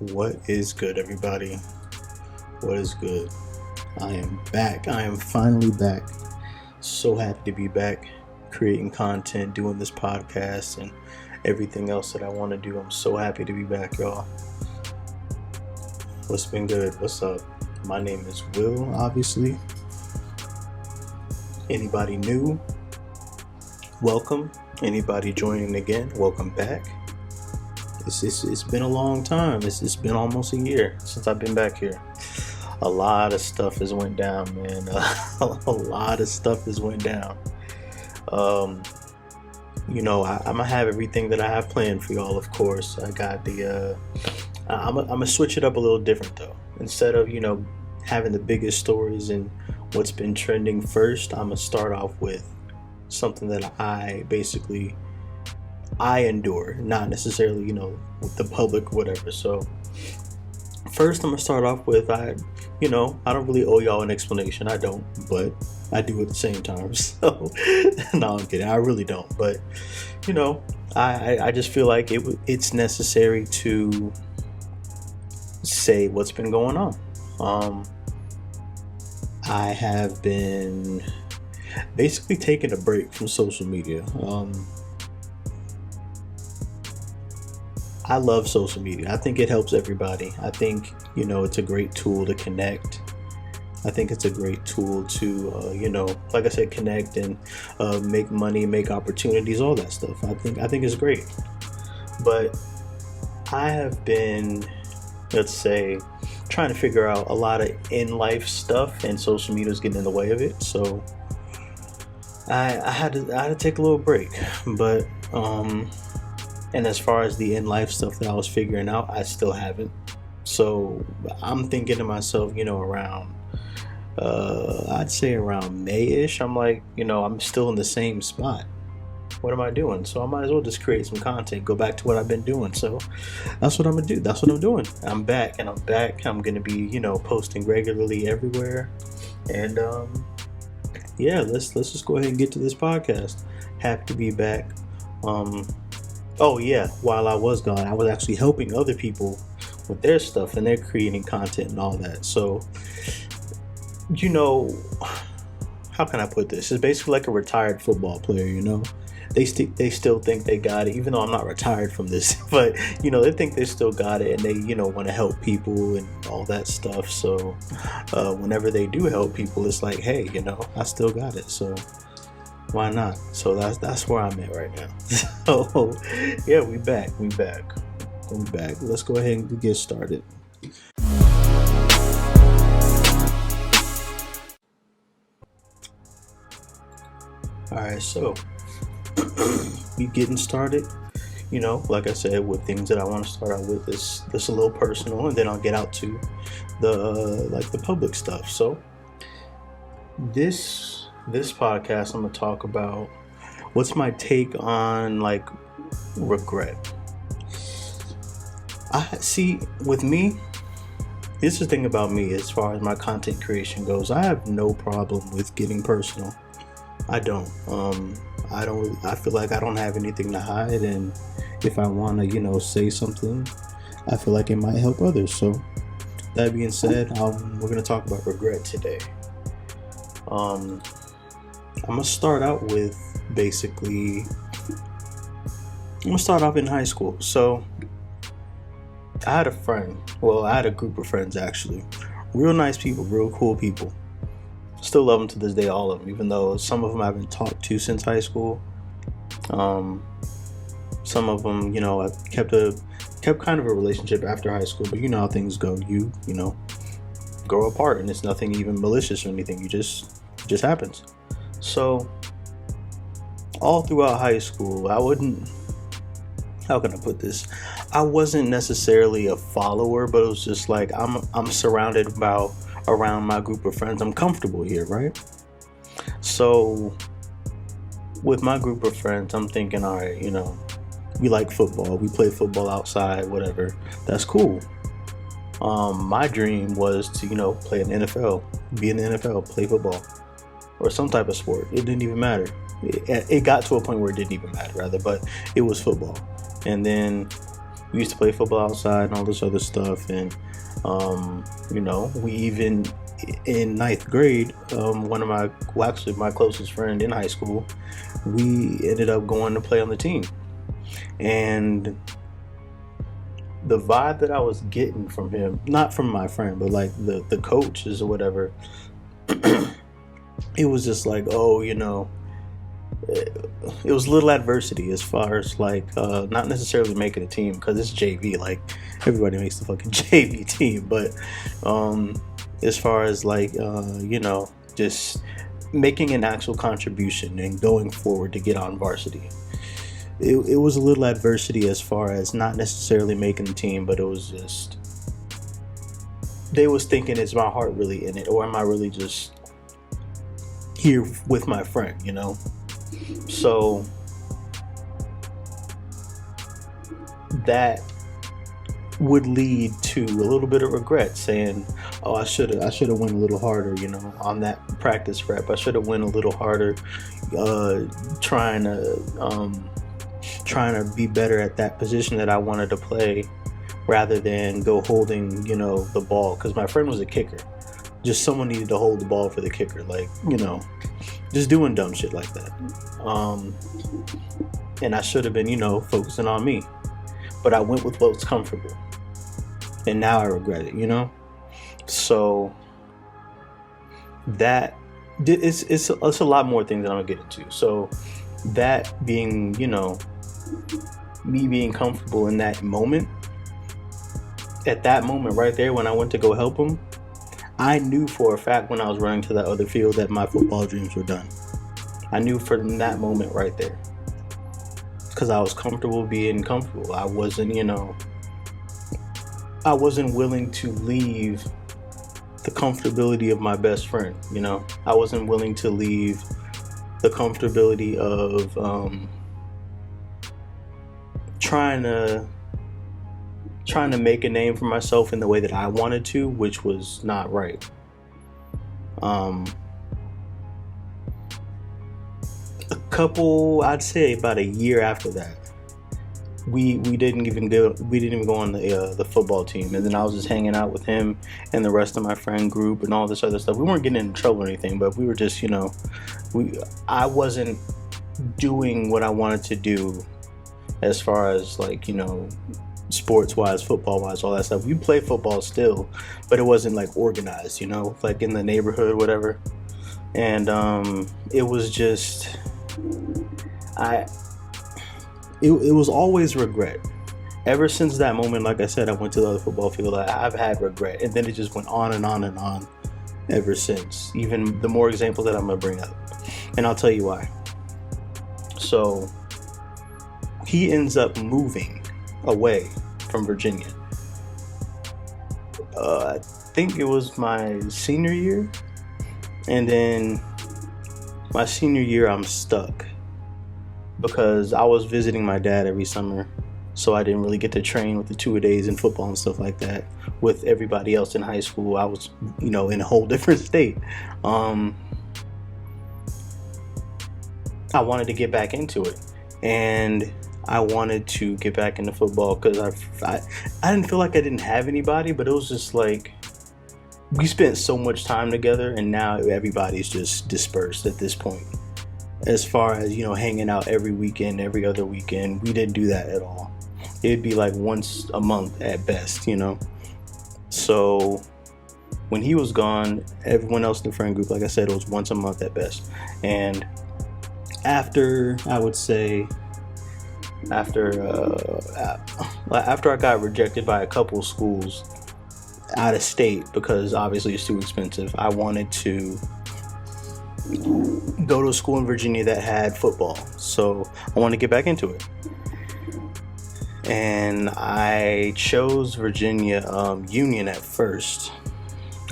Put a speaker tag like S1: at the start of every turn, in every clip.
S1: What is good, everybody? What is good? I am back. I am finally back. So happy to be back, creating content, doing this podcast, and everything else that I want to do. I'm so happy to be back, y'all. What's been good? What's up? My name is Will, obviously. Anybody new? Welcome. Anybody joining again? Welcome back. It's been a long time. It's been almost a year since I've been back here. A lot of stuff has went down, man. A lot of stuff has went down. I'm gonna have everything that I have planned for y'all. Of course, I got the. I'm gonna switch it up a little different though. Instead of having the biggest stories and what's been trending first, I'm gonna start off with something that I endure, not necessarily, with the public or whatever. So first I'm gonna start off with, I don't really owe y'all an explanation. I don't, but I do at the same time. So no, I'm kidding. I really don't. But I just feel like it's necessary to say what's been going on. I have been basically taking a break from social media. I love social media. I think it helps everybody. I think, it's a great tool to connect. I think it's a great tool to, like I said, connect and make money, make opportunities, all that stuff. I think it's great. But I have been, let's say, trying to figure out a lot of in-life stuff, and social media is getting in the way of it. So I had to take a little break. But and as far as the in-life stuff that I was figuring out, I still haven't. So I'm thinking to myself, around, I'd say around May-ish, I'm like, I'm still in the same spot. What am I doing? So I might as well just create some content, go back to what I've been doing. So that's what I'm going to do. That's what I'm doing. I'm back. I'm going to be, posting regularly everywhere. And let's just go ahead and get to this podcast. Happy to be back. Oh yeah, while I was gone, I was actually helping other people with their stuff, and they're creating content and all that. So, how can I put this? It's basically like a retired football player, They still think they got it, even though I'm not retired from this. But, they think they still got it, and they, want to help people and all that stuff. So, whenever they do help people, it's like, hey, I still got it. So why not? So that's where I'm at right now. So yeah, we back. Let's go ahead and get started. All right, so we getting started. Like I said, with things that I want to start out with is this a little personal, and then I'll get out to the public stuff. So this podcast, I'm gonna talk about what's my take on regret. I see with me, this is the thing about me as far as my content creation goes. I have no problem with getting personal. I don't. I feel like I don't have anything to hide, and if I want to, say something, I feel like it might help others. So that being said, we're gonna talk about regret today. I'm gonna start out with I'm gonna start off in high school. So I had a group of friends, actually, real nice people, real cool people. Still love them to this day, all of them, even though some of them I haven't talked to since high school. Some of them, I've kept kind of a relationship after high school, but you know how things go. You grow apart, and it's nothing even malicious or anything. It just happens. So all throughout high school, how can I put this? I wasn't necessarily a follower, but it was just like I'm surrounded around my group of friends. I'm comfortable here, right? So with my group of friends, I'm thinking, all right, we like football, we play football outside, whatever. That's cool. My dream was to, play in the NFL, be in the NFL, play football, or some type of sport. It didn't even matter. It got to a point where it didn't even matter, rather, but it was football. And then we used to play football outside and all this other stuff. And we even in ninth grade, one of my closest friend in high school, we ended up going to play on the team. And the vibe that I was getting from him, not from my friend, but like the coaches or whatever, it was just like, it was little adversity as far as like not necessarily making a team, because it's JV, like everybody makes the fucking JV team, but as far as like just making an actual contribution and going forward to get on varsity, it was a little adversity as far as not necessarily making the team, but it was just, they was thinking, is my heart really in it, or am I really just here with my friend, So that would lead to a little bit of regret, saying, "Oh, I should have went a little harder, on that practice rep. I should have went a little harder, trying to be better at that position that I wanted to play, rather than go holding, the ball." Because my friend was a kicker. Just someone needed to hold the ball for the kicker, like, just doing dumb shit like that. And I should have been, focusing on me. But I went with what was comfortable. And now I regret it, So that, it's a lot more things that I'm going to get into. So that being, me being comfortable in that moment, at that moment right there when I went to go help him, I knew for a fact when I was running to that other field that my football dreams were done. I knew from that moment right there, because I was comfortable being comfortable. I wasn't willing to leave the comfortability of my best friend. I wasn't willing to leave the comfortability of trying to make a name for myself in the way that I wanted to, which was not right. I'd say about a year after that, we didn't even go on the football team, and then I was just hanging out with him and the rest of my friend group and all this other stuff. We weren't getting in trouble or anything, but we were just, I wasn't doing what I wanted to do as far as like, sports wise, football wise, all that stuff. We play football still, but it wasn't like organized, like in the neighborhood, whatever. And it was just, it was always regret. Ever since that moment, like I said, I went to the other football field, I've had regret, and then it just went on and on and on ever since. Even the more examples that I'm gonna bring up, and I'll tell you why. So he ends up moving away from Virginia. I think it was my senior year, and then my senior year I'm stuck because I was visiting my dad every summer, so I didn't really get to train with the two-a-days in football and stuff like that with everybody else in high school. I was, in a whole different state. I wanted to get back into it, and I wanted to get back into football because I didn't feel like I didn't have anybody, but it was just like we spent so much time together, and now everybody's just dispersed at this point. As far as, hanging out every weekend, every other weekend, we didn't do that at all. It'd be like once a month at best, So when he was gone, everyone else in the friend group, like I said, it was once a month at best. And after I got rejected by a couple schools out of state because obviously it's too expensive, I wanted to go to a school in Virginia that had football, so I wanted to get back into it. And I chose Virginia Union at first.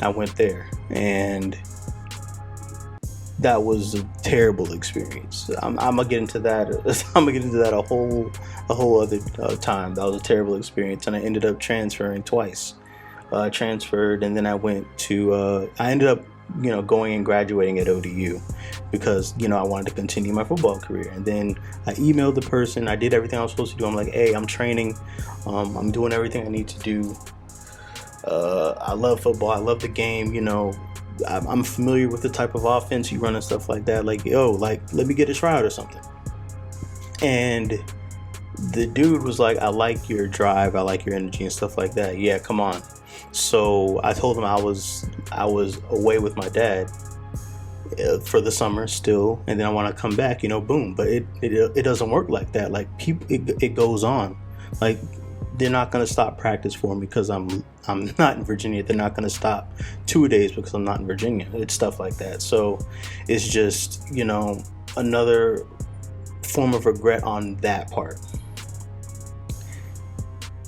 S1: I went there, and that was a terrible experience. I'm gonna get into that. a whole other time. That was a terrible experience, and I ended up transferring twice. Transferred, and then I went to. I ended up going and graduating at ODU because, I wanted to continue my football career. And then I emailed the person. I did everything I was supposed to do. I'm like, hey, I'm training. I'm doing everything I need to do. I love football. I love the game. I'm familiar with the type of offense you run and stuff like that. Like, yo, like, let me get a tryout or something. And the dude was like, I like your drive. I like your energy and stuff like that. Yeah, come on. So I told him I was away with my dad for the summer still, and then I want to come back, boom. But it doesn't work like that. Like, people, it goes on. Like, they're not going to stop practice for me because I'm not in Virginia. They're not going to stop 2 days because I'm not in Virginia. It's stuff like that. So it's just, another form of regret on that part.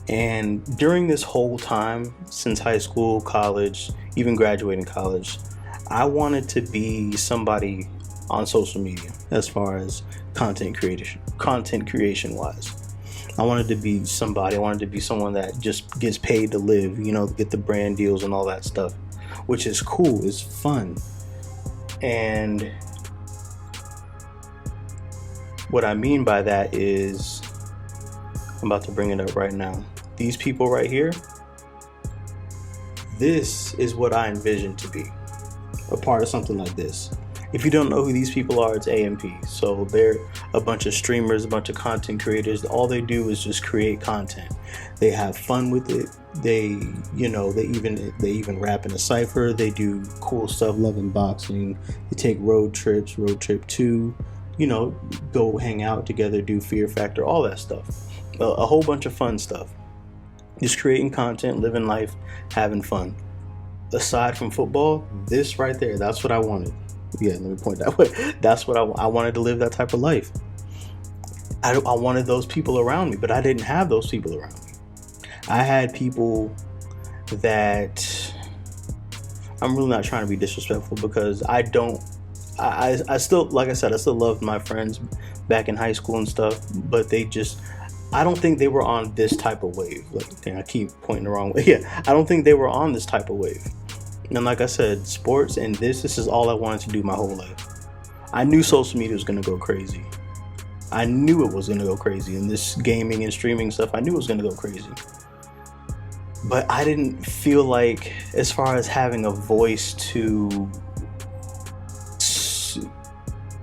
S1: And during this whole time, since high school, college, even graduating college, I wanted to be somebody on social media as far as content creation wise. I wanted to be somebody. I wanted to be someone that just gets paid to live, get the brand deals and all that stuff, which is cool. It's fun. And what I mean by that is, I'm about to bring it up right now. These people right here, this is what I envision to be a part of something like this. If you don't know who these people are, it's AMP. So they're a bunch of streamers, a bunch of content creators. All they do is just create content. They have fun with it. They even rap in a cypher. They do cool stuff, love unboxing. They take road trips, road trip 2, go hang out together, do Fear Factor, all that stuff. A whole bunch of fun stuff. Just creating content, living life, having fun. Aside from football, this right there, that's what I wanted. Yeah, let me point that way. That's what I wanted to live, that type of life. I wanted those people around me, but I didn't have those people around me. I had people that, I'm really not trying to be disrespectful because I still, like I said, I still loved my friends back in high school and stuff, but I don't think they were on this type of wave. Like, I keep pointing the wrong way. Yeah, I don't think they were on this type of wave. And like I said, sports and this is all I wanted to do my whole life. I knew social media was going to go crazy. I knew it was going to go crazy. And this gaming and streaming stuff, I knew it was going to go crazy. But I didn't feel like, as far as having a voice to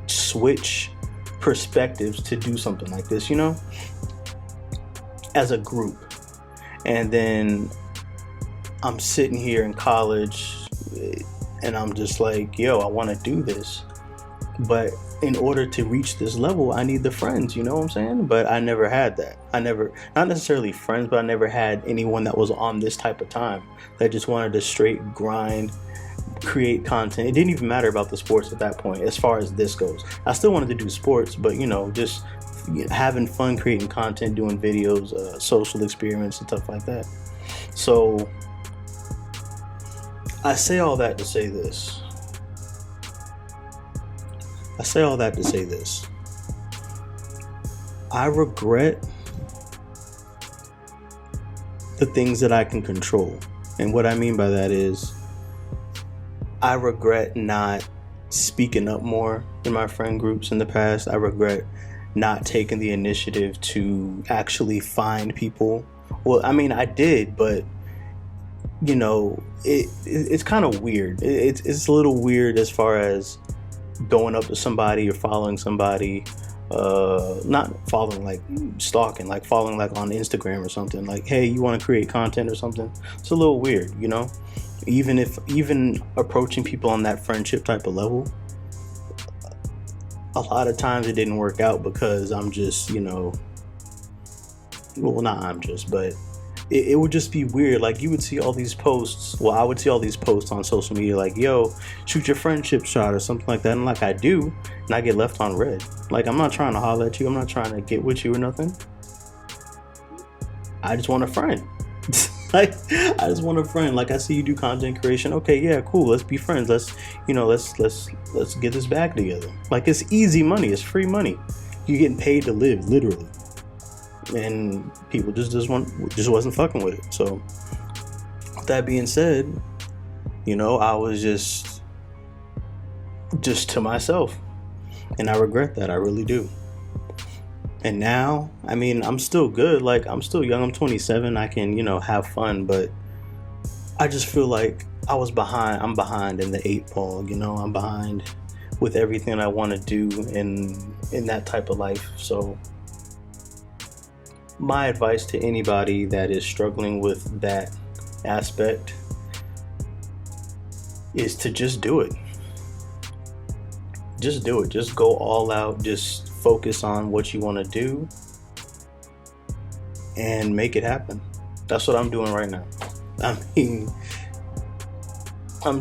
S1: switch perspectives to do something like this, as a group. And then I'm sitting here in college and I'm just like, yo, I want to do this, but in order to reach this level, I need the friends, you know what I'm saying? But I never had that. Not necessarily friends, but I never had anyone that was on this type of time that just wanted to straight grind, create content. It didn't even matter about the sports at that point as far as this goes. I still wanted to do sports, but just having fun, creating content, doing videos, social experiments and stuff like that. So I say all that to say this. I regret the things that I can control. And what I mean by that is, I regret not speaking up more in my friend groups in the past. I regret not taking the initiative to actually find people. Well, I mean, I did, but it's kind of weird. It's a little weird as far as going up to somebody or following somebody, not following like stalking, like following like on Instagram or something. Like, hey, you want to create content or something? It's a little weird, Even approaching people on that friendship type of level, a lot of times it didn't work out because I'm just, but it would just be weird. Like, you would see all these posts. Well, I would see all these posts on social media like, yo, shoot your friendship shot or something like that. And like I do, and I get left on red. Like, I'm not trying to holler at you. I'm not trying to get with you or nothing. I just want a friend. Like, I just want a friend. Like, I see you do content creation. Okay, yeah, cool. Let's be friends. Let's get this bag together. Like, it's easy money. It's free money. You're getting paid to live, literally. And people just wasn't fucking with it. So, with that being said, I was just just to myself. And I regret that. I really do. And now, I mean, I'm still good. Like, I'm still young. I'm 27. I can, have fun. But I just feel like I was behind. I'm behind in the 8 ball. I'm behind with everything I want to do in that type of life. So my advice to anybody that is struggling with that aspect is to just do it. Just do it. Just go all out. Just focus on what you want to do and make it happen. That's what I'm doing right now. I mean, I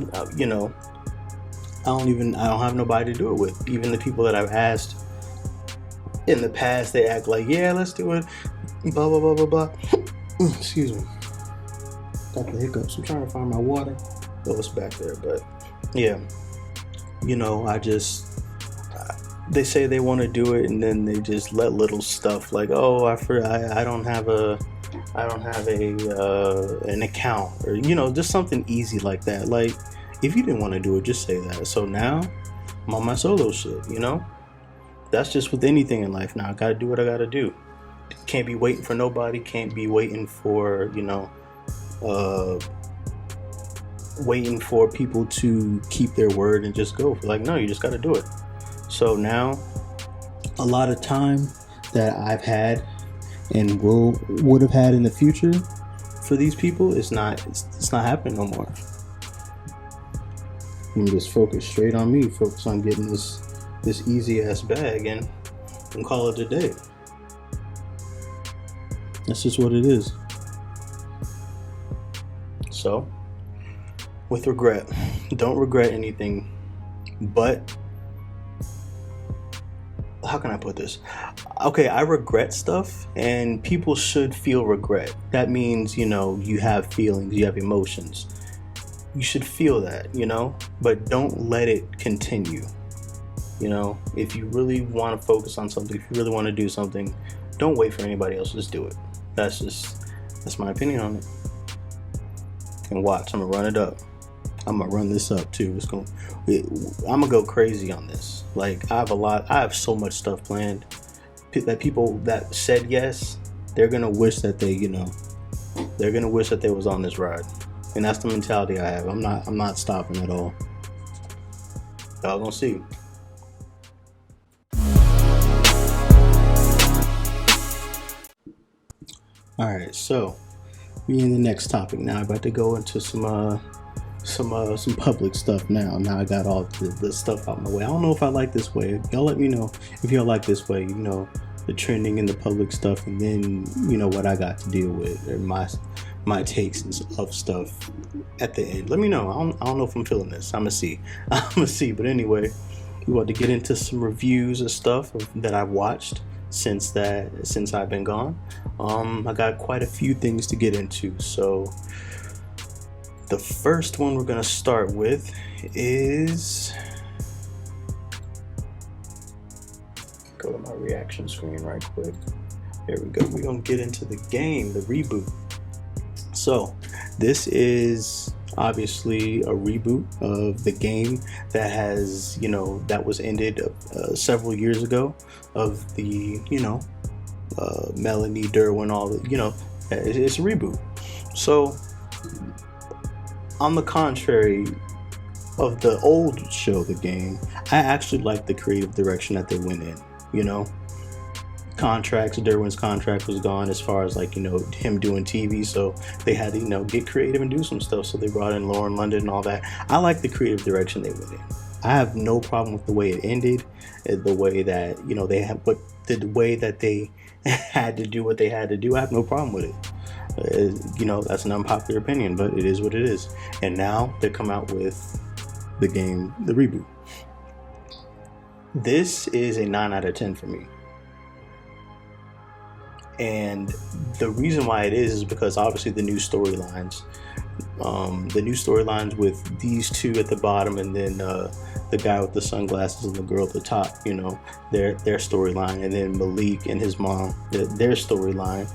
S1: don't have nobody to do it with. Even the people that I've asked in the past, they act like, yeah, let's do it. Blah, blah, blah, blah, blah. Excuse me. Got the hiccups. I'm trying to find my water. Oh, it's back there. But yeah, they say they want to do it, and then they just let little stuff like, oh, I don't have an account, or just something easy like that. Like, if you didn't want to do it, just say that. So now I'm on my solo shit. That's just with anything in life. Now I gotta do what I gotta do. Can't be waiting for nobody. Can't be waiting for waiting for people to keep their word and just go. Like, no, you just gotta do it. So now, a lot of time that I've had and would have had in the future for these people, it's not happening no more. I'm just focus straight on me. Focus on getting this easy ass bag and call it a day. That's just what it is. So, with regret, don't regret anything, but how can I put this? Okay, I regret stuff, and people should feel regret. That means, you have feelings, you have emotions. You should feel that, but don't let it continue. If you really want to focus on something, if you really want to do something, don't wait for anybody else. Just do it. That's my opinion on it. And watch, I'm gonna run it up. I'm gonna run this up too. I'm gonna go crazy on this. Like, I have so much stuff planned that people that said yes, they're gonna wish that they're gonna wish that they was on this ride. And that's the mentality I have. I'm not stopping at all. Y'all gonna see. All right, so we in the next topic now. I'm about to go into some public stuff now. Now I got all the stuff out my way. I don't know if I like this way. Y'all let me know if y'all like this way. The trending and the public stuff, and then what I got to deal with, or my takes of stuff at the end. Let me know. I don't know if I'm feeling this. I'm gonna see. But anyway, we want to get into some reviews of stuff that I've watched since I've been gone. I got quite a few things to get into. So the first one we're gonna start with is, go to my reaction screen right quick. There we go. We're gonna get into the game, the reboot. So this is obviously a reboot of the game that has, that was ended several years ago, of the, Melanie Derwin, all the, it's a reboot. So on the contrary of the old show, the game, I actually like the creative direction that they went in. Derwin's contract was gone as far as him doing TV, so they had to get creative and do some stuff. So they brought in Lauren London and all that. I like the creative direction they went in. I have no problem with the way it ended, the way that they have, but the way that they had to do what they had to do. I have no problem with it. That's an unpopular opinion, but it is what it is. And now they come out with the game, the reboot. This is a 9 out of 10 for me. And the reason why it is because obviously the new storylines with these two at the bottom, and then the guy with the sunglasses and the girl at the top, their storyline, and then Malik and his mom, their storyline.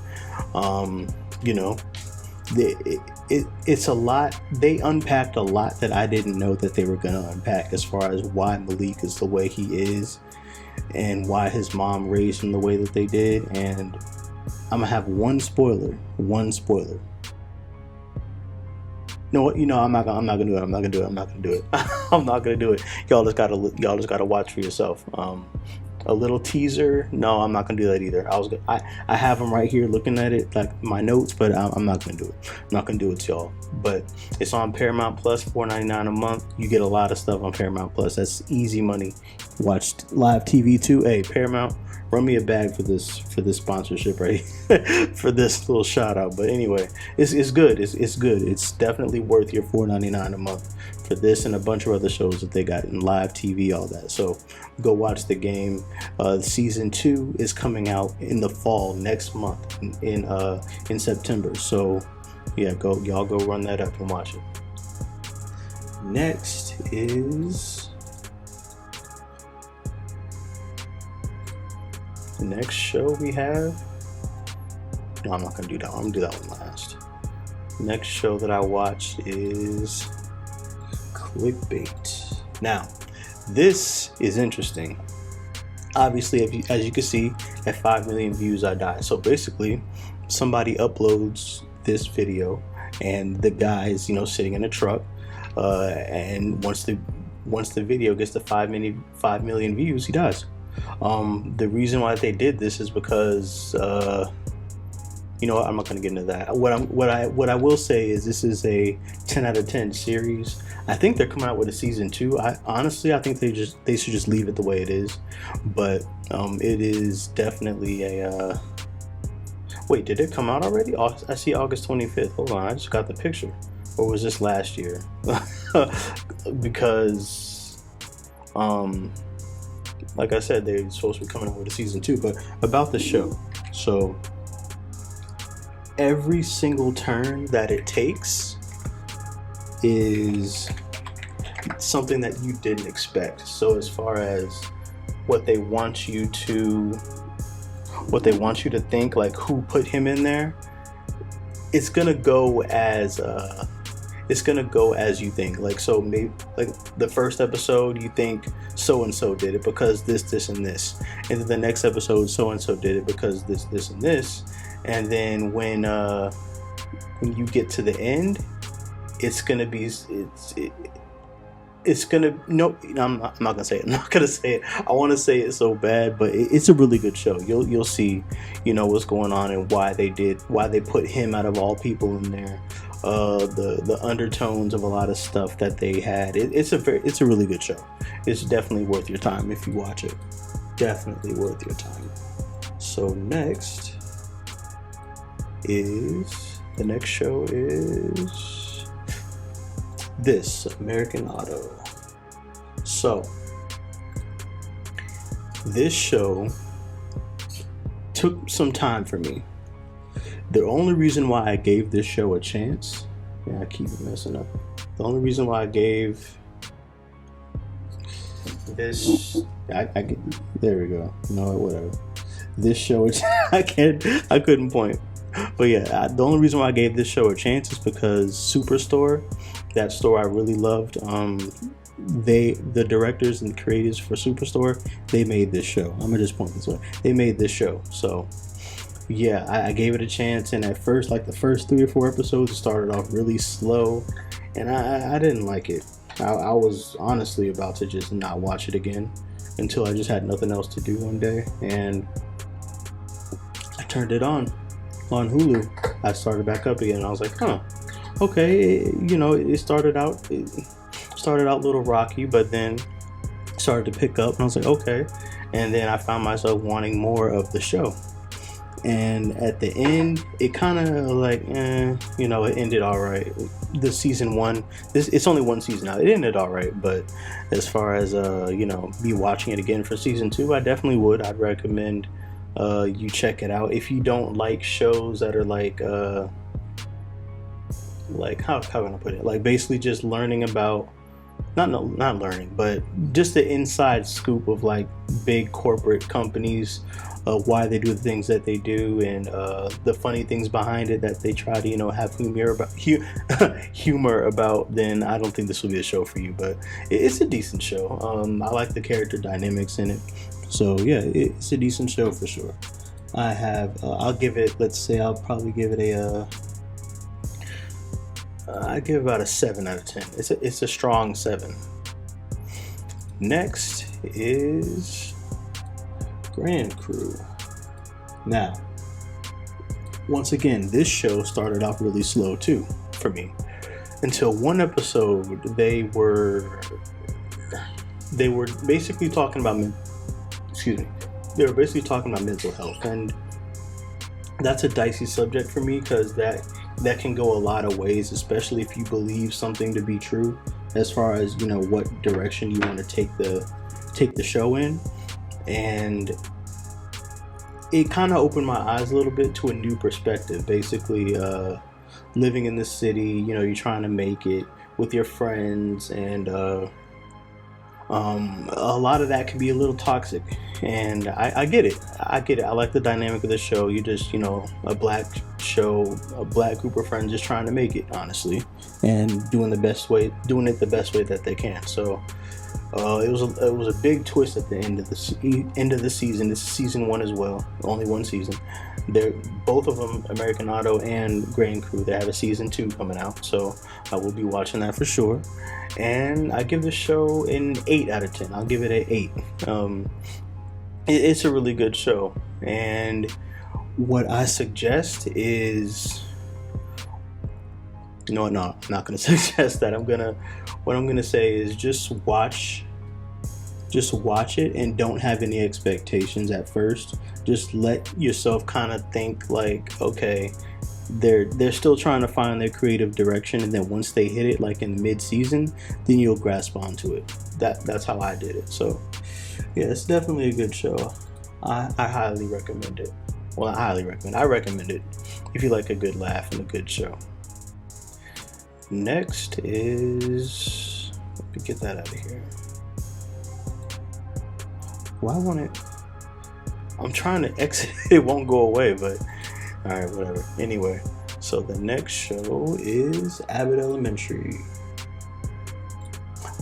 S1: it's a lot. They unpacked a lot that I didn't know that they were going to unpack, as far as why Malik is the way he is and why his mom raised him the way that they did. And I'm gonna have one spoiler. No, I'm not gonna do it. I'm not gonna do it. Y'all just gotta watch for yourself. A little teaser. No, I'm not gonna do that either. I have them right here looking at it, like my notes, but I'm not gonna do it. I'm not gonna do it to y'all. But it's on Paramount Plus, $4.99 a month. You get a lot of stuff on Paramount Plus. That's easy money. Watch live TV too. Hey, Paramount, run me a bag for this sponsorship, right? For this little shout out. But anyway, it's good. It's good. It's definitely worth your $4.99 a month for this and a bunch of other shows that they got in live TV, all that. So go watch the game. Season 2 is coming out in the fall next month in September. So yeah, y'all go run that up and watch it. Next is the next show we have. No, I'm not gonna do that one. I'm gonna do that one last. Next show that I watched is Clickbait. Now, this is interesting. Obviously, as you can see, at 5 million views, I die. So basically, somebody uploads this video, and the guy is, sitting in a truck, and once the video gets to 5 million views, he dies. The reason why they did this is because I'm not going to get into that. What I will say is this is a 10 out of 10 series. I think they're coming out with a season 2. I think they should just leave it the way it is. But it is definitely a. Wait, did it come out already? I see August 25th. Hold on, I just got the picture. Or was this last year? Because, like I said, they're supposed to be coming out with a season 2. But about the show, so every single turn that it takes is something that you didn't expect. So as far as what they want you to think, like who put him in there, it's gonna go as you think. Like, so maybe like the first episode you think so and so did it because this and this, and then the next episode so and so did it because this and this, and then when you get to the end, it's gonna be it's gonna no. I'm not gonna say it. I'm not gonna say it. I want to say it so bad, but it's a really good show. You'll see, what's going on and why they put him out of all people in there. The undertones of a lot of stuff that they had. It's a really good show. It's definitely worth your time if you watch it. Definitely worth your time. So the next show is this American Auto. So this show took some time for me. The only reason why I gave this show a chance, I keep messing up. The only reason why I gave this, there we go. No, whatever. This show, I couldn't point. But yeah, the only reason why I gave this show a chance is because Superstore, that store I really loved, the directors and creators for Superstore, they made this show. I'm gonna just point this way. They made this show. So yeah, I gave it a chance, and at first, like the first 3 or 4 episodes, it started off really slow, and I didn't like it. I was honestly about to just not watch it again until I just had nothing else to do one day, and I turned it on Hulu. I started back up again, and I was like, okay, it started out a little rocky, but then started to pick up, and I was like, okay, and then I found myself wanting more of the show. And at the end, it kind of like, it ended all right. The season 1, it's only one season now. It ended all right, but as far as me watching it again for season 2, I definitely would. I'd recommend you check it out if you don't like shows that are like how can I put it? Like basically just learning about not learning, but just the inside scoop of like big corporate companies, why they do the things that they do, and the funny things behind it that they try to have humor about. Then I don't think this will be a show for you, but it's a decent show. I like the character dynamics in it, so yeah, it's a decent show for sure. I'll give it. Let's say I'll probably give it I give about a 7 out of 10. It's a strong 7. Next is Grand Crew. Now, once again, this show started off really slow too for me. Until one episode, they were basically talking about They were basically talking about mental health, and that's a dicey subject for me because that can go a lot of ways, especially if you believe something to be true as far as what direction you want to take the show in. And it kind of opened my eyes a little bit to a new perspective. Basically, living in the city, you're trying to make it with your friends, and a lot of that can be a little toxic, and I get it. I like the dynamic of the show. You just, a black show, a black group of friends just trying to make it, honestly, and doing it the best way that they can. So it was a big twist at the end of the season. This is season 1 as well, only one season. They're both of them, American Auto and Grand Crew. They have a season 2 coming out, so I will be watching that for sure. And I give the show an 8 out of 10. I'll give it an 8. It's a really good show, and what I suggest is, no, I'm not going to suggest that. What I'm going to say is just watch it and don't have any expectations at first. Just let yourself kind of think like, okay, they're still trying to find their creative direction, and then once they hit it, like in mid-season, then you'll grasp onto it. That's how I did it. So yeah, it's definitely a good show. I highly recommend it. Well, I recommend it if you like a good laugh and a good show. Next is, let me get that out of here. Well, I'm trying to exit. It won't go away, but alright, whatever. Anyway, so the next show is Abbott Elementary.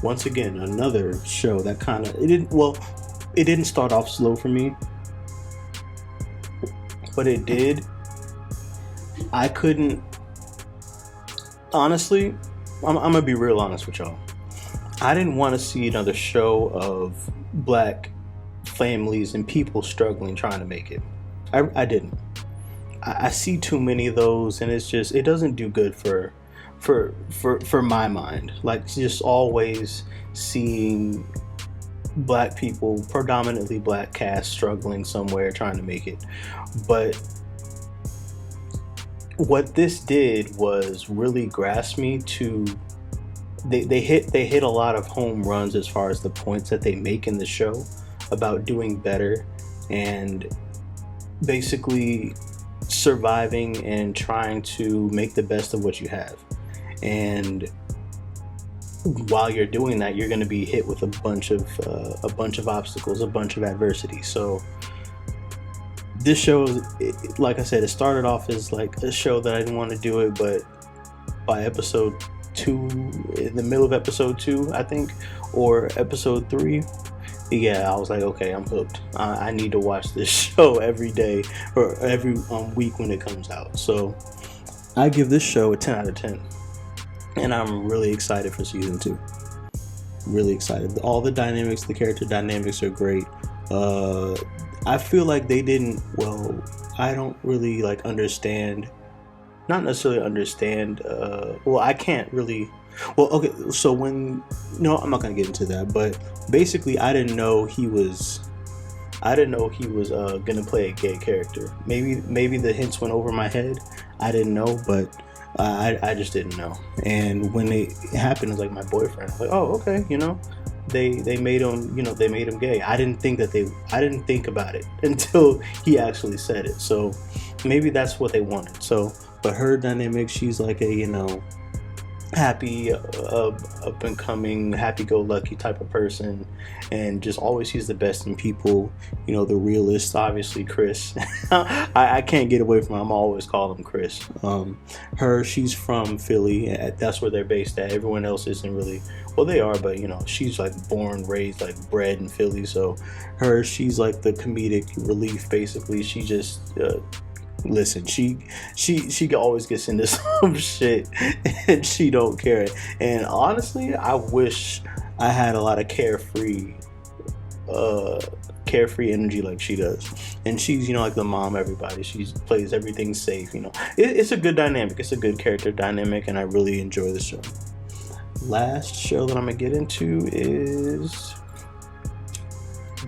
S1: Once again, another show that it didn't start off slow for me, but it did. I couldn't, honestly, I'm gonna be real honest with y'all. I didn't want to see another show of black families and people struggling trying to make it. I didn't. I see too many of those, and it doesn't do good for my mind. Like, just always seeing black people, predominantly black cast, struggling somewhere trying to make it. But what this did was really grasp me to, they hit a lot of home runs as far as the points that they make in the show about doing better and basically surviving and trying to make the best of what you have. And while you're doing that, you're going to be hit with a bunch of obstacles, a bunch of adversity. So this show, like I said, it started off as like a show that I didn't want to do it, but by episode 2, in the middle of episode 2, I think, or episode 3, yeah, I was like, okay, I'm hooked. I need to watch this show every day or every week when it comes out. So I give this show a 10 out of 10. And I'm really excited for season 2. Really excited. All the dynamics, the character dynamics are great. I feel like they didn't, I don't really like understand, not necessarily understand, I can't really, okay, so no, I'm not going to get into that, but basically I didn't know he was going to play a gay character. Maybe the hints went over my head. I didn't know, but I just didn't know. And when it happened, it was like my boyfriend. I was like, oh, okay, they made him gay. I didn't think about it until he actually said it. So maybe that's what they wanted. So, but her dynamic, she's like a, happy, up and coming, happy go lucky type of person, and just always sees the best in people. You know, the realist, obviously, Chris. I can't get away from him. I'm always call him Chris. She's from Philly. That's where they're based at. Everyone else isn't really. Well, they are, but you know, she's like born, raised, like bred in Philly. So, she's like the comedic relief. Basically, she just. Listen, she always gets into some shit and she don't care. And honestly, I wish I had a lot of carefree energy like she does. And she's, you know, like the mom everybody. She plays everything safe, you know. It's a good dynamic. It's a good character dynamic, and I really enjoy the show. Last show that I'm gonna get into is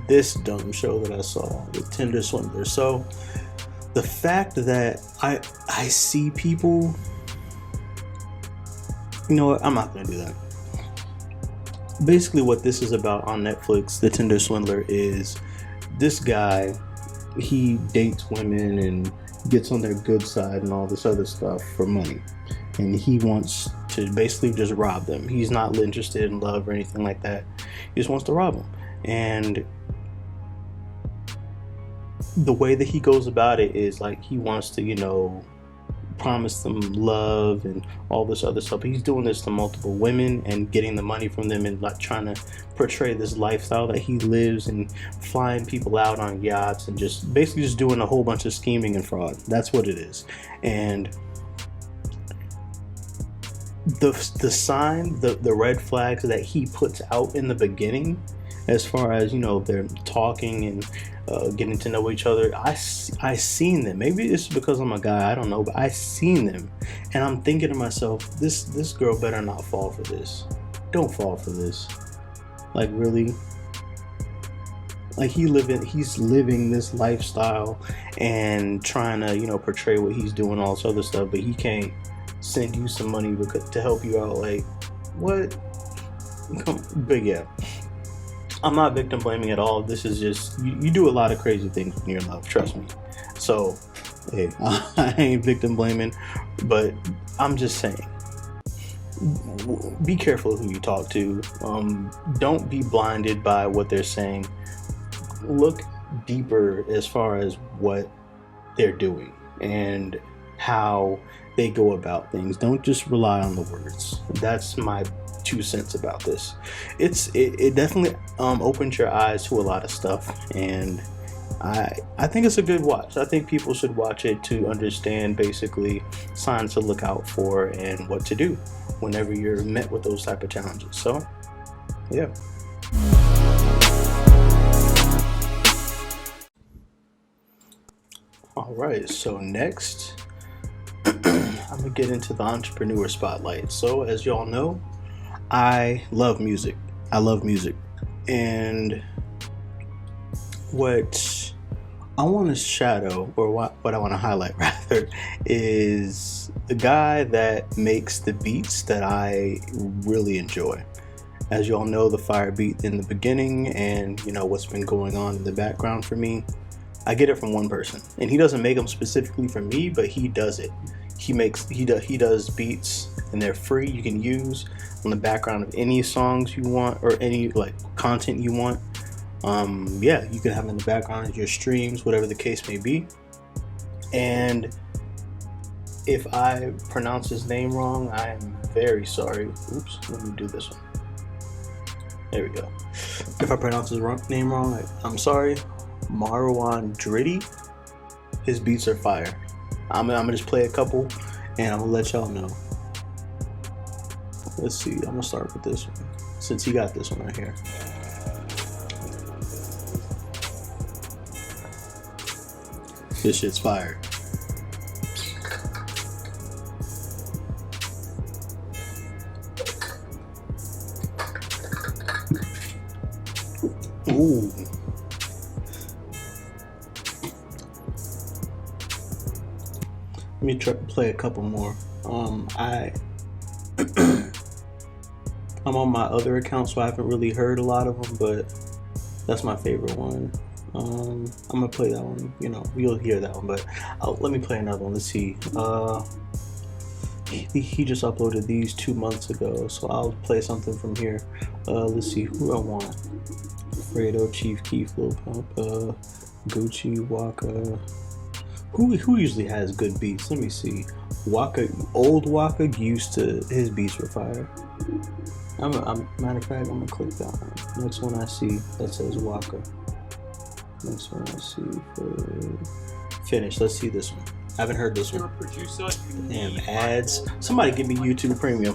S1: this dumb show that I saw, the Tinder Swindler. So the fact that I see people, you know what, I'm not gonna do that. Basically what this is about on Netflix, the Tinder Swindler, is this guy, he dates women and gets on their good side and all this other stuff for money, and he wants to basically just rob them. He's not interested in love or anything like that. He just wants to rob them. And the way that he goes about it is like he wants to, you know, promise them love and all this other stuff. But he's doing this to multiple women and getting the money from them, and like trying to portray this lifestyle that he lives, and flying people out on yachts, and just basically just doing a whole bunch of scheming and fraud. That's what it is. And the red flags that he puts out in the beginning, as far as, you know, they're talking and getting to know each other, I seen them. Maybe it's because I'm a guy, I don't know, but I seen them, and I'm thinking to myself, this girl better not fall for this. Don't fall for this. Like, really? Like, he's living this lifestyle and trying to, you know, portray what he's doing, all this other stuff, but he can't send you some money to help you out. Like, what? But yeah, I'm not victim blaming at all. This is just, you do a lot of crazy things in your life, trust me. So, hey, I ain't victim blaming, but I'm just saying, be careful who you talk to. Don't be blinded by what they're saying. Look deeper as far as what they're doing and how they go about things. Don't just rely on the words. That's my 2 cents about this. It definitely opens your eyes to a lot of stuff, and I think it's a good watch. I think people should watch it to understand basically signs to look out for and what to do whenever you're met with those type of challenges. So yeah. All right, so next I'm gonna get into the entrepreneur spotlight. So as y'all know, I love music. And what I want to shadow, or what I want to highlight rather, is the guy that makes the beats that I really enjoy. As y'all know, the fire beat in the beginning, and you know what's been going on in the background for me, I get it from one person, and he doesn't make them specifically for me, but he does it. He does beats, and they're free. You can use on the background of any songs you want, or any like content you want. Yeah, you can have in the background of your streams, whatever the case may be. And if I pronounce his name wrong, I am very sorry. Oops, let me do this one. There we go. If I pronounce his name wrong, I'm sorry. Marwan Driddy. His beats are fire. I'm gonna just play a couple, and I'm gonna let y'all know. Let's see. I'm gonna start with this one, since he got this one right here. This shit's fire. Ooh. Let me play a couple more. I'm on my other account, so I haven't really heard a lot of them, but that's my favorite one. I'm gonna play that one. You know, you'll hear that one, but let me play another one. Let's see. He just uploaded these 2 months ago, so I'll play something from here. Let's see who I want. Fredo, Chief Keef, Lil Pump, Gucci, Waka. Who usually has good beats? Let me see. Old Waka used to, his beats were fire. Matter of fact, I'm gonna click that one. Next one I see that says Waka. Next one I see for Finish. Let's see this one. I haven't heard this one. Damn, ads. Somebody give me YouTube Premium.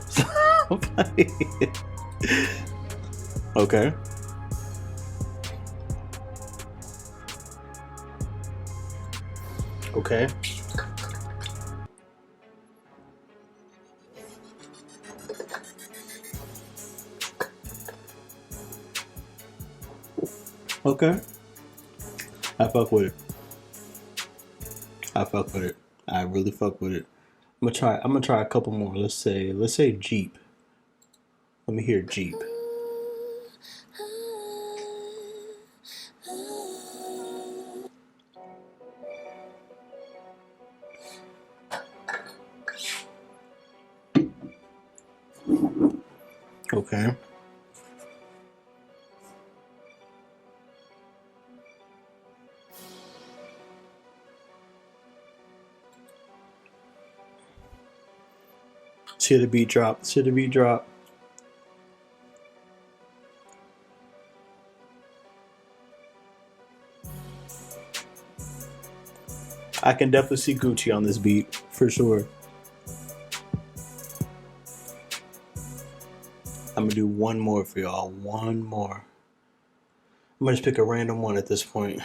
S1: Okay. Okay. Okay. I fuck with it. I really fuck with it. I'm gonna try a couple more. Let's say Jeep. Let me hear Jeep. Okay. See the beat drop. I can definitely see Gucci on this beat, for sure. I'm gonna do one more for y'all. One more. I'm gonna just pick a random one at this point.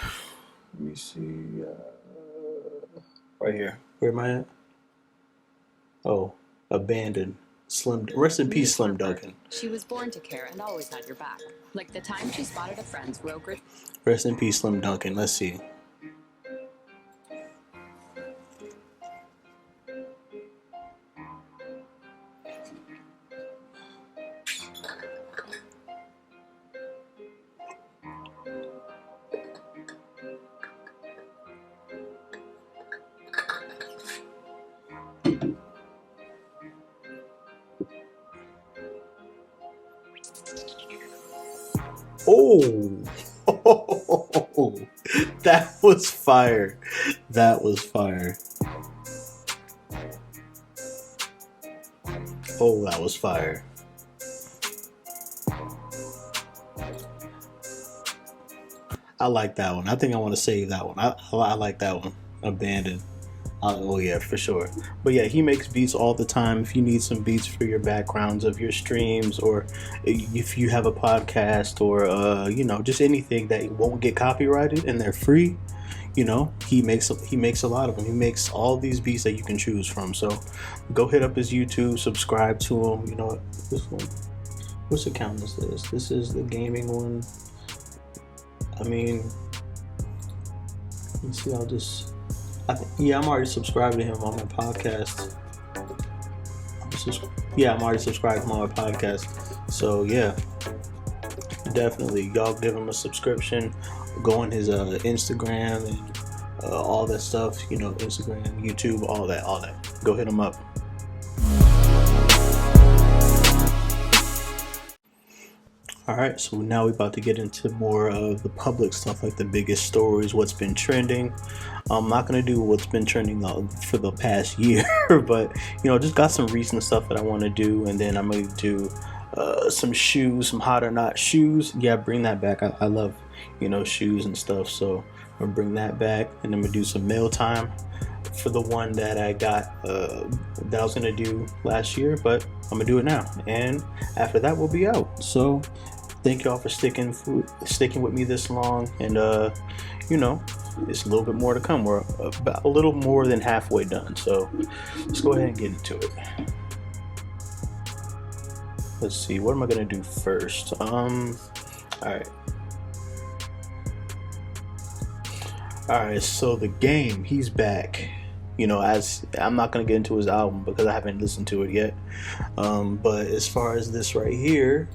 S1: Let me see. Right here. Where am I at? Oh, Abandoned. Rest in peace, Slim Duncan.
S2: She was born to care and always had your back. Like the time she spotted a friend's rogue.
S1: Rest in peace, Slim Duncan. Let's see. Oh, that was fire. That was fire. Oh, that was fire. I like that one. I think I want to save that one. I like that one. Abandoned. Oh yeah, for sure. But yeah, he makes beats all the time. If you need some beats for your backgrounds of your streams, or if you have a podcast, or just anything that won't get copyrighted and they're free, he makes a lot of them. He makes all these beats that you can choose from. So go hit up his YouTube, subscribe to him. You know this one. Which account is this? This is the gaming one. I mean, let's see. I'm already subscribed to him on my podcast. I'm already subscribed to him on my podcast. So yeah, definitely, y'all give him a subscription. Go on his Instagram and all that stuff. Instagram, YouTube, all that. Go hit him up. Alright, so now we're about to get into more of the public stuff, like the biggest stories, what's been trending. I'm not going to do what's been trending for the past year, but, just got some recent stuff that I want to do, and then I'm going to do some shoes, some hot or not shoes. Yeah, bring that back. I love, shoes and stuff, so I'm going to bring that back, and I'm going to do some mail time for the one that I got that I was going to do last year, but I'm going to do it now, and after that we'll be out. So thank y'all for sticking with me this long, and it's a little bit more to come. We're about a little more than halfway done, so let's go ahead and get into it. Let's see, what am I gonna do first? All right, so The Game, he's back. As I'm not gonna get into his album because I haven't listened to it yet, but as far as this right here,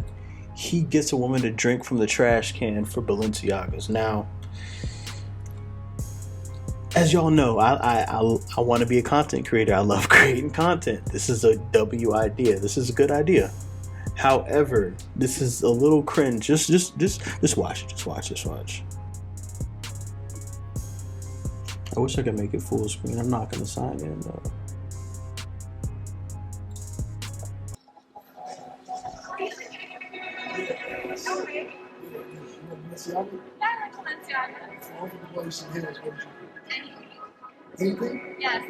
S1: he gets a woman to drink from the trash can for Balenciagas. Now, as y'all know, I want to be a content creator. I love creating content. This is a W idea. This is a good idea. However, this is a little cringe. Just watch it. Just watch. I wish I could make it full screen. I'm not gonna sign in though.
S3: Anything? Yes.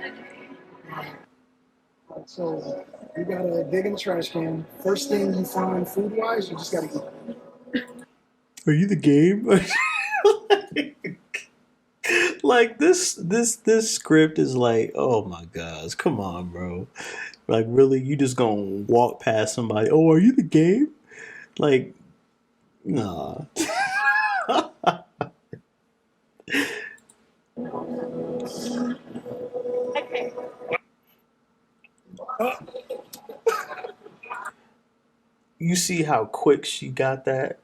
S3: So you gotta dig in the trash can. First thing you find food-wise, you just gotta eat.
S1: Are you the game? Like this script is like, oh my gosh, come on, bro. Like really, you just gonna walk past somebody? Oh, are you the game? Like, nah.
S3: Okay.
S1: You see how quick she got that?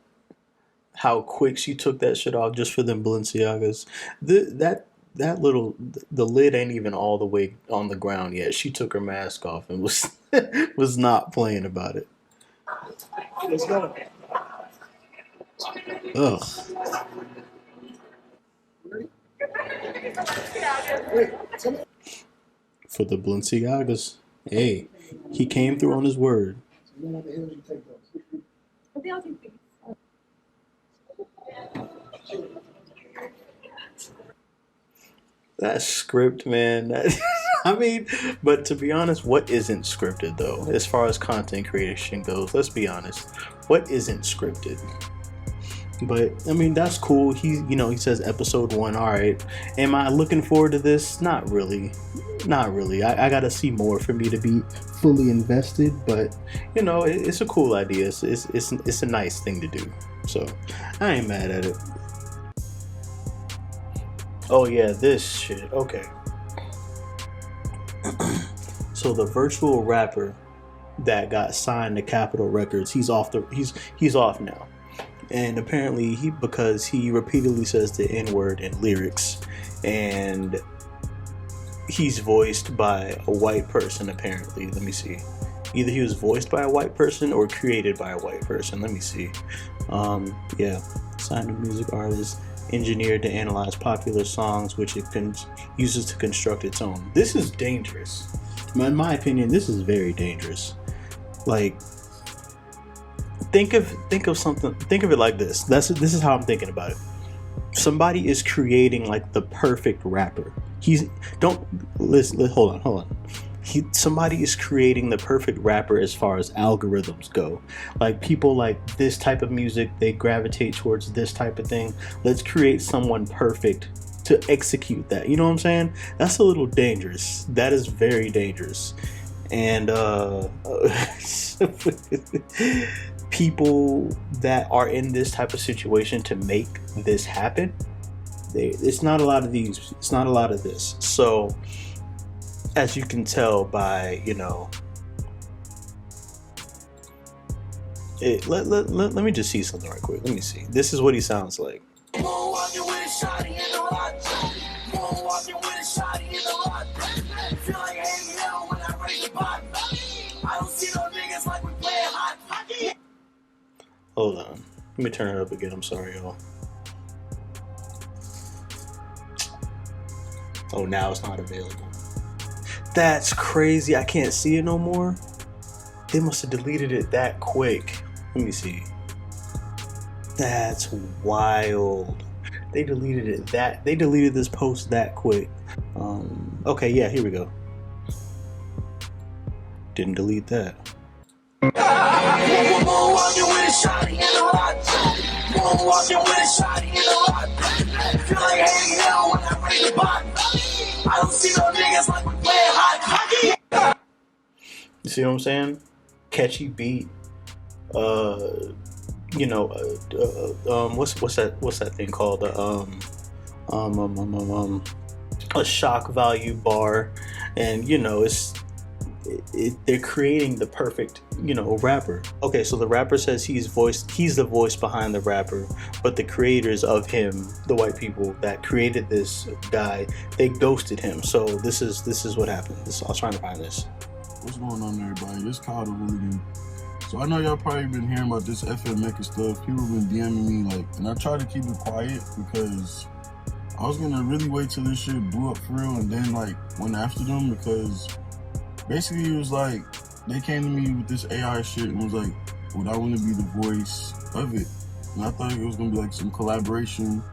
S1: How quick she took that shit off just for them Balenciagas. That little the lid ain't even all the way on the ground yet. She took her mask off and was was not playing about it.
S3: Let's go.
S1: Ugh. For the Balenciagas. Hey, he came through on his word. That script, man. I mean, but to be honest, what isn't scripted though? As far as content creation goes, let's be honest. What isn't scripted? But I mean, that's cool. He says episode 1. All right. Am I looking forward to this? Not really. I gotta see more for me to be fully invested. But it's a cool idea. It's a nice thing to do. So I ain't mad at it. Oh yeah, this shit. Okay. So the virtual rapper that got signed to Capitol Records, he's off now. And apparently because he repeatedly says the N-word in lyrics, and he's voiced by a white person apparently. Let me see. Either he was voiced by a white person or created by a white person. Let me see. Yeah. Signed a music artist, engineered to analyze popular songs, which it uses to construct its own. This is dangerous. In my opinion, this is very dangerous. Like, think of it like this. This is how I'm thinking about it. Somebody is creating like the perfect rapper. Hold on. Somebody is creating the perfect rapper as far as algorithms go. Like, people like this type of music, they gravitate towards this type of thing. Let's create someone perfect to execute that. You know what I'm saying? That's a little dangerous. That is very dangerous. And people that are in this type of situation to make this happen, it's not a lot of these. It's not a lot of this. So, as you can tell by, let me just see something right quick. Let me see. This is what he sounds like. Hold on. Let me turn it up again. I'm sorry, y'all. Oh, now it's not available. That's crazy. I can't see it no more. They must have deleted it that quick. Let me see. That's wild. They deleted this post that quick. Okay, yeah, here we go. Didn't delete that. You see what I'm saying? Catchy beat. What's that thing called? A shock value bar, and they're creating the perfect, rapper. Okay, so the rapper says he's the voice behind the rapper, but the creators of him, the white people that created this guy, they ghosted him. So this is what happened. I was trying to find this.
S4: What's going on, everybody? This Kyle the Hooligan. So I know y'all probably been hearing about this FN Meka stuff. People been DMing me, and I try to keep it quiet because I was gonna really wait till this shit blew up for real and then went after them, because basically it was they came to me with this AI shit and was like, would I want to be the voice of it? And I thought it was gonna be some collaboration.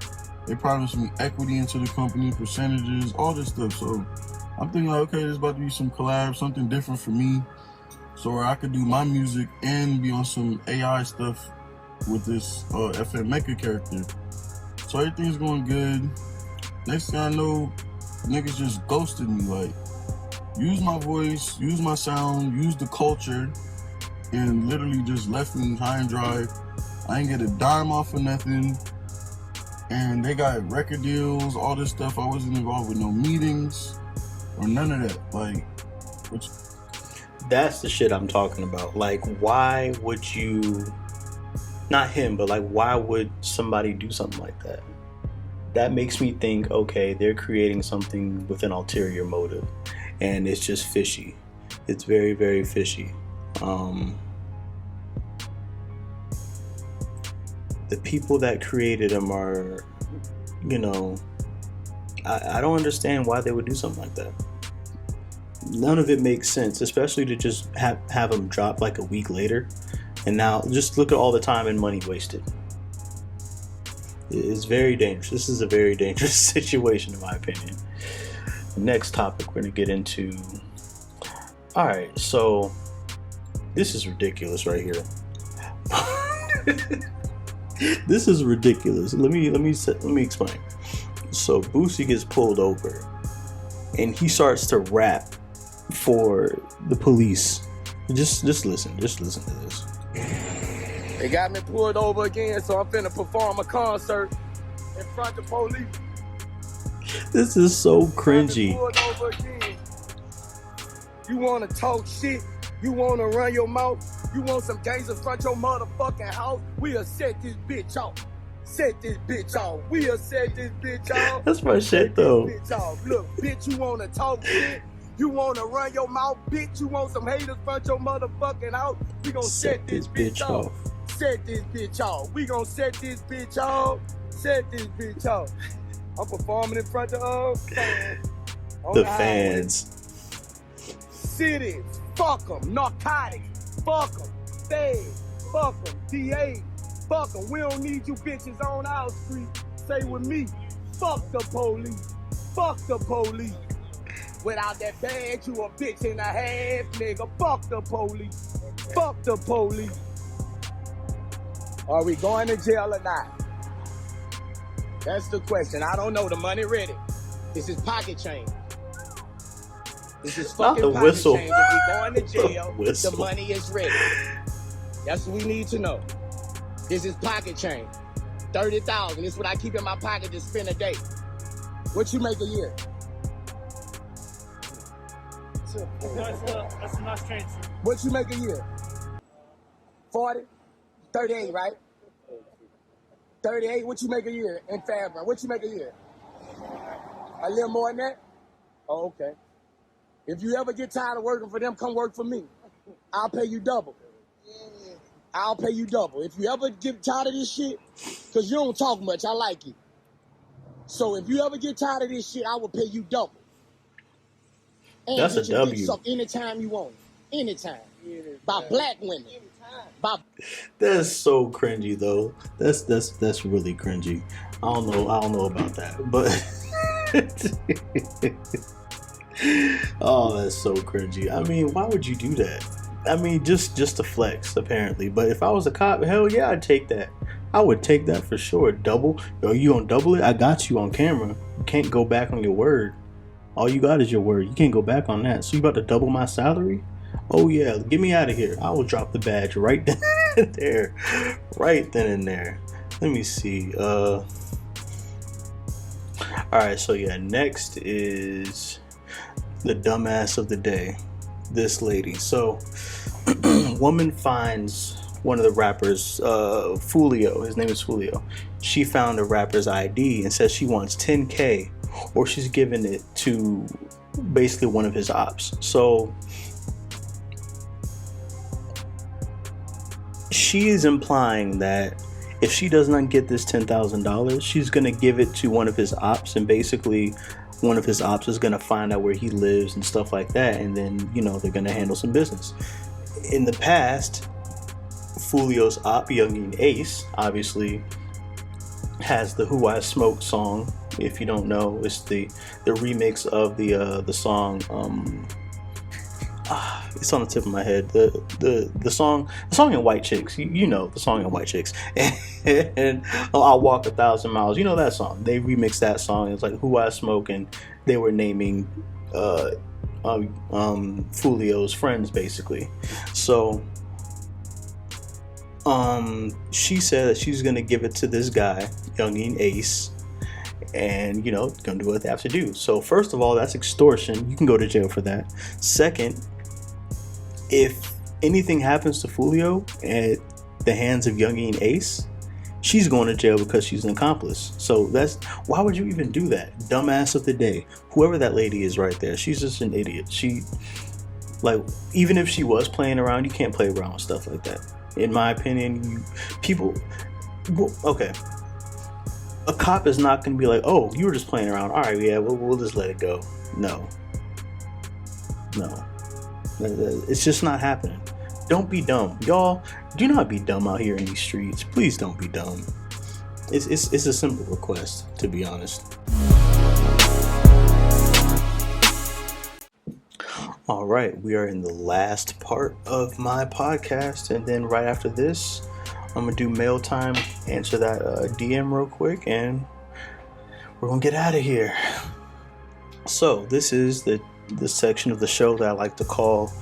S4: They promised me equity into the company, percentages, all this stuff. So I'm thinking okay, there's about to be some collab, something different for me, so where I could do my music and be on some AI stuff with this FN Meka character. So everything's going good. Next thing I know, niggas just ghosted me. Use my voice, use my sound, use the culture, and literally just left me high and dry. I ain't get a dime off of nothing. And they got record deals, all this stuff. I wasn't involved with no meetings or none of that.
S1: That's the shit I'm talking about. Why would you, not him, but why would somebody do something like that? That makes me think, okay, they're creating something with an ulterior motive, and it's just fishy. It's very, very fishy. The people that created them are, I don't understand why they would do something like that. None of it makes sense, especially to just have them drop a week later. And now just look at all the time and money wasted. It's very dangerous. This is a very dangerous situation, in my opinion. Next topic we're going to get into. All right, so this is ridiculous right here. This is ridiculous. Let me explain. So Boosie gets pulled over, and he starts to rap for the police. Just listen to this.
S5: They got me pulled over again, so I'm finna perform a concert in front of police.
S1: This is so cringy.
S5: Pulled over again. You wanna talk shit? You wanna run your mouth? You want some gangs in front your motherfucking house? We'll set this bitch off. Set this bitch off. We'll set this bitch off.
S1: That's my shit though.
S5: Bitch off. Look, bitch, you wanna talk shit? You wanna run your mouth, bitch? You want some haters front your motherfucking house? We gon' set this bitch off. Set this bitch off. We gon' set this bitch off. Set this bitch off. I'm performing in front of fans.
S1: The fans.
S5: Cities, fuck them. Narcotics, fuck them. Feds, fuck them. DA, fuck them. We don't need you bitches on our street. Say with me, fuck the police. Fuck the police. Without that badge, you a bitch and a half, nigga. Fuck the police. Fuck the police. Are we going to jail or not? That's the question. I don't know. The money ready. This is pocket change. This is fucking
S1: Not the
S5: pocket
S1: whistle.
S5: change. If we going to jail,
S1: The
S5: the money is ready. That's what we need to know. This is pocket change. 30,000. This is what I keep in my pocket to spend a day. What you make a year?
S6: That's a nice change.
S5: What you make a year? 40? 38, right? 38, what you make a year in Fairburn? What you make a year? A little more than that? Oh, okay. If you ever get tired of working for them, come work for me. I'll pay you double. I'll pay you double. If you ever get tired of this shit, because you don't talk much, I like you. So if you ever get tired of this shit, I will pay you double. And
S1: That's a
S5: get your dick
S1: W.
S5: sucked anytime you want. Anytime. By black women. By
S1: That's so cringy though. That's really cringy. I don't know about that, but oh, that's so cringy. I mean, why would you do that? I mean, just to flex, apparently. But if I was a cop, hell yeah, I'd take that. I would take that for sure. Double? Yo, you gonna double it? I got you on camera. You can't go back on your word. All you got is your word. You can't go back on that. So you about to double my salary? Oh yeah, get me out of here. I will drop the badge right then and there. Right then and there. Let me see. Alright, so yeah, next is the dumbass of the day. this lady. So, woman finds one of the rappers, Fulio. His name is Fulio. She found a rapper's ID and says she wants 10K, or she's giving it to basically one of his ops. So she is implying that if she does not get this $10,000, she's gonna give it to one of his ops, and basically one of his ops is gonna find out where he lives and stuff like that, and then they're gonna handle some business. In the past, Fulio's op, Youngin Ace, obviously has the "Who I Smoke" song. If you don't know, it's the remix of the song. It's on the tip of my head. The song in White Chicks. You know the song in White Chicks. And I'll Walk 1,000 Miles. You know that song. They remixed that song. It's like "Who I Smoke," and they were naming Fulio's friends basically. So she said that she's gonna give it to this guy, Youngin Ace, and gonna do what they have to do. So first of all, that's extortion. You can go to jail for that. Second, if anything happens to Fulio at the hands of Youngin Ace, she's going to jail because she's an accomplice. So why would you even do that? Dumbass of the day. Whoever that lady is right there, she's just an idiot. Even if she was playing around, you can't play around with stuff like that. In my opinion, okay. A cop is not going to be like, "Oh, you were just playing around. All right, yeah, we'll just let it go." No. It's just not happening. Don't be dumb. Y'all, do not be dumb out here in these streets. Please don't be dumb. It's a simple request, to be honest. All right, we are in the last part of my podcast, and then right after this, I'm gonna do mail time, answer that DM real quick, and we're gonna get out of here. So this is the section of the show that I like to call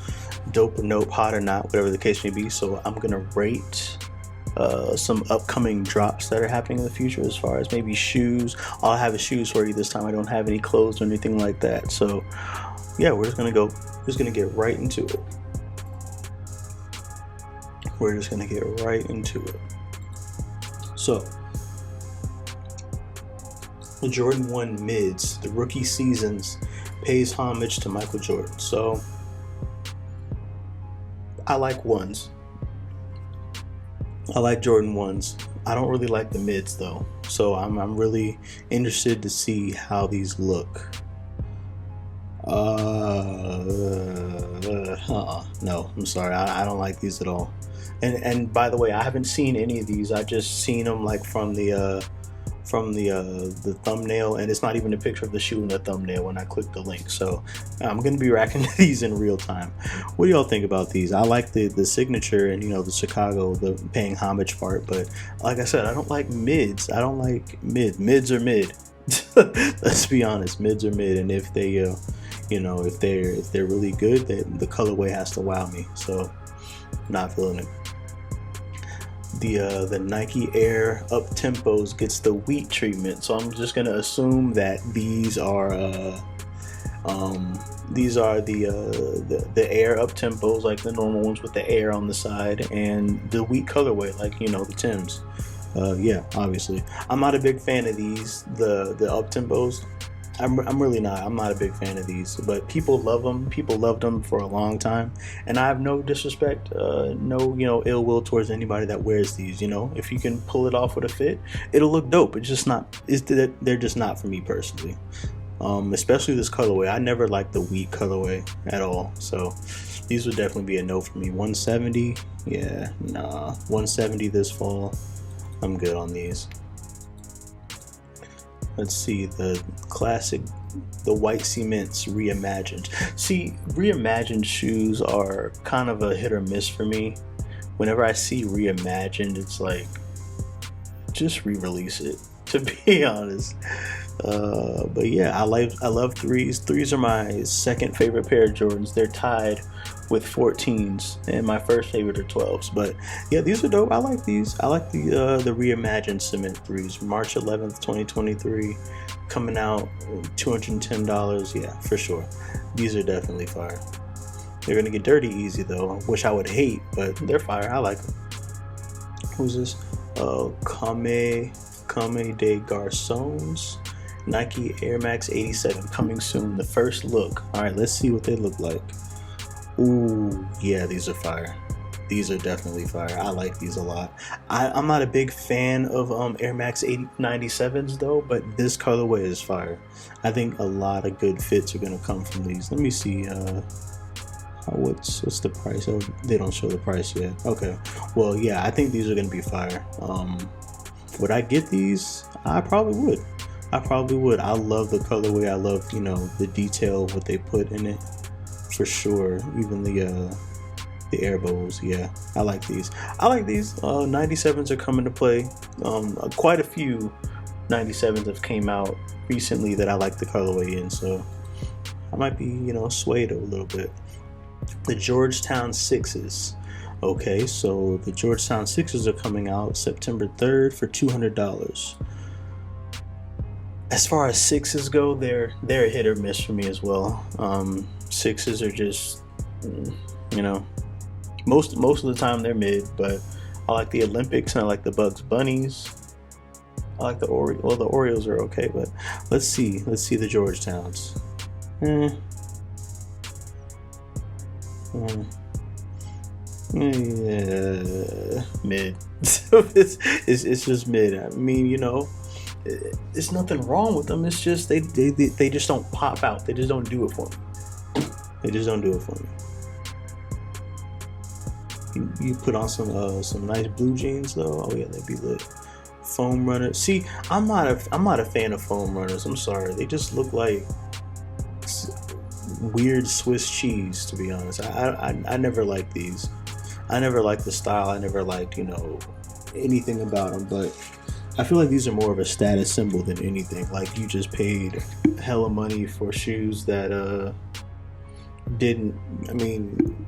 S1: Dope or Nope, Hot or Not, whatever the case may be. So I'm gonna rate some upcoming drops that are happening in the future, as far as maybe shoes. All I have is shoes for you this time. I don't have any clothes or anything like that. So yeah, we're just gonna get right into it. So the Jordan 1 mids, the rookie seasons, pays homage to Michael Jordan. So I like ones. I like Jordan 1s. I don't really like the mids though. So I'm really interested to see how these look. No, I'm sorry. I don't like these at all. And by the way, I haven't seen any of these. I just seen them like from the thumbnail, and it's not even a picture of the shoe in the thumbnail when I click the link. So I'm gonna be racking these in real time. What do y'all think about these? I like the signature and the Chicago, the paying homage part, but like I said, I don't like mids. I don't like mids are mid. Let's be honest, mids are mid, and if they if they're really good, the colorway has to wow me. So not feeling it. The Nike Air Up Tempos gets the wheat treatment, so I'm just gonna assume that these are the Air Up Tempos, like the normal ones with the air on the side, and the wheat colorway, like the Tims. Yeah, obviously I'm not a big fan of these, the Up Tempos. I'm really not. I'm not a big fan of these, but people love them. People loved them for a long time, and I have no disrespect, no ill will towards anybody that wears these. If you can pull it off with a fit, it'll look dope. It's just not. They're just not for me personally. Especially this colorway. I never liked the wheat colorway at all. So these would definitely be a no for me. 170, yeah, nah. 170 this fall. I'm good on these. Let's see, the classic, the white cements reimagined. See, reimagined shoes are kind of a hit or miss for me. Whenever I see reimagined, it's like, just re-release it, to be honest. But yeah, I love threes. Threes are my second favorite pair of Jordans. They're tied with 14s, and my first favorite are 12s. But yeah, these are dope. I like these. I like the reimagined cement threes. March 11th, 2023, coming out, $210. Yeah, for sure. These are definitely fire. They're gonna get dirty easy though, which I would hate, but they're fire. I like them. Who's this? Kame de Garçons. Nike Air Max 87 coming soon. The first look. All right, let's see what they look like. Ooh, yeah, these are fire. These are definitely fire. I like these a lot. I'm not a big fan of Air Max 97s though, but this colorway is fire. I think a lot of good fits are gonna come from these. Let me see. What's the price? Oh, they don't show the price yet. Okay. Well, yeah, I think these are gonna be fire. Would I get these? I probably would. I love the colorway. I love, you know, the detail, what they put in it, for sure. Even the air bows. Yeah, I like these. 97s are coming to play. Quite a few 97s have came out recently that I like the colorway in, so I might be, you know, swayed a little bit. The Georgetown 6s. Okay, so the Georgetown 6s are coming out September 3rd for $200. As far as 6s go, they're a hit or miss for me as well. 6s are just, you know, most of the time they're mid, but I like the Olympics and I like the Bugs Bunnies. I like the Oreo. Well, the Oreos are okay, but let's see the Georgetowns. Yeah, mid. So it's just mid. I mean, you know, there's nothing wrong with them. It's just they just don't pop out. They just don't do it for me. They just don't do it for me. You put on some nice blue jeans though. Oh yeah, they'd be lit. Foam runner. See, I'm not a fan of foam runners. I'm sorry. They just look like weird Swiss cheese, to be honest. I never liked these. I never liked the style. I never liked, you know, anything about them. But I feel like these are more of a status symbol than anything. Like you just paid hella money for shoes that didn't. I mean,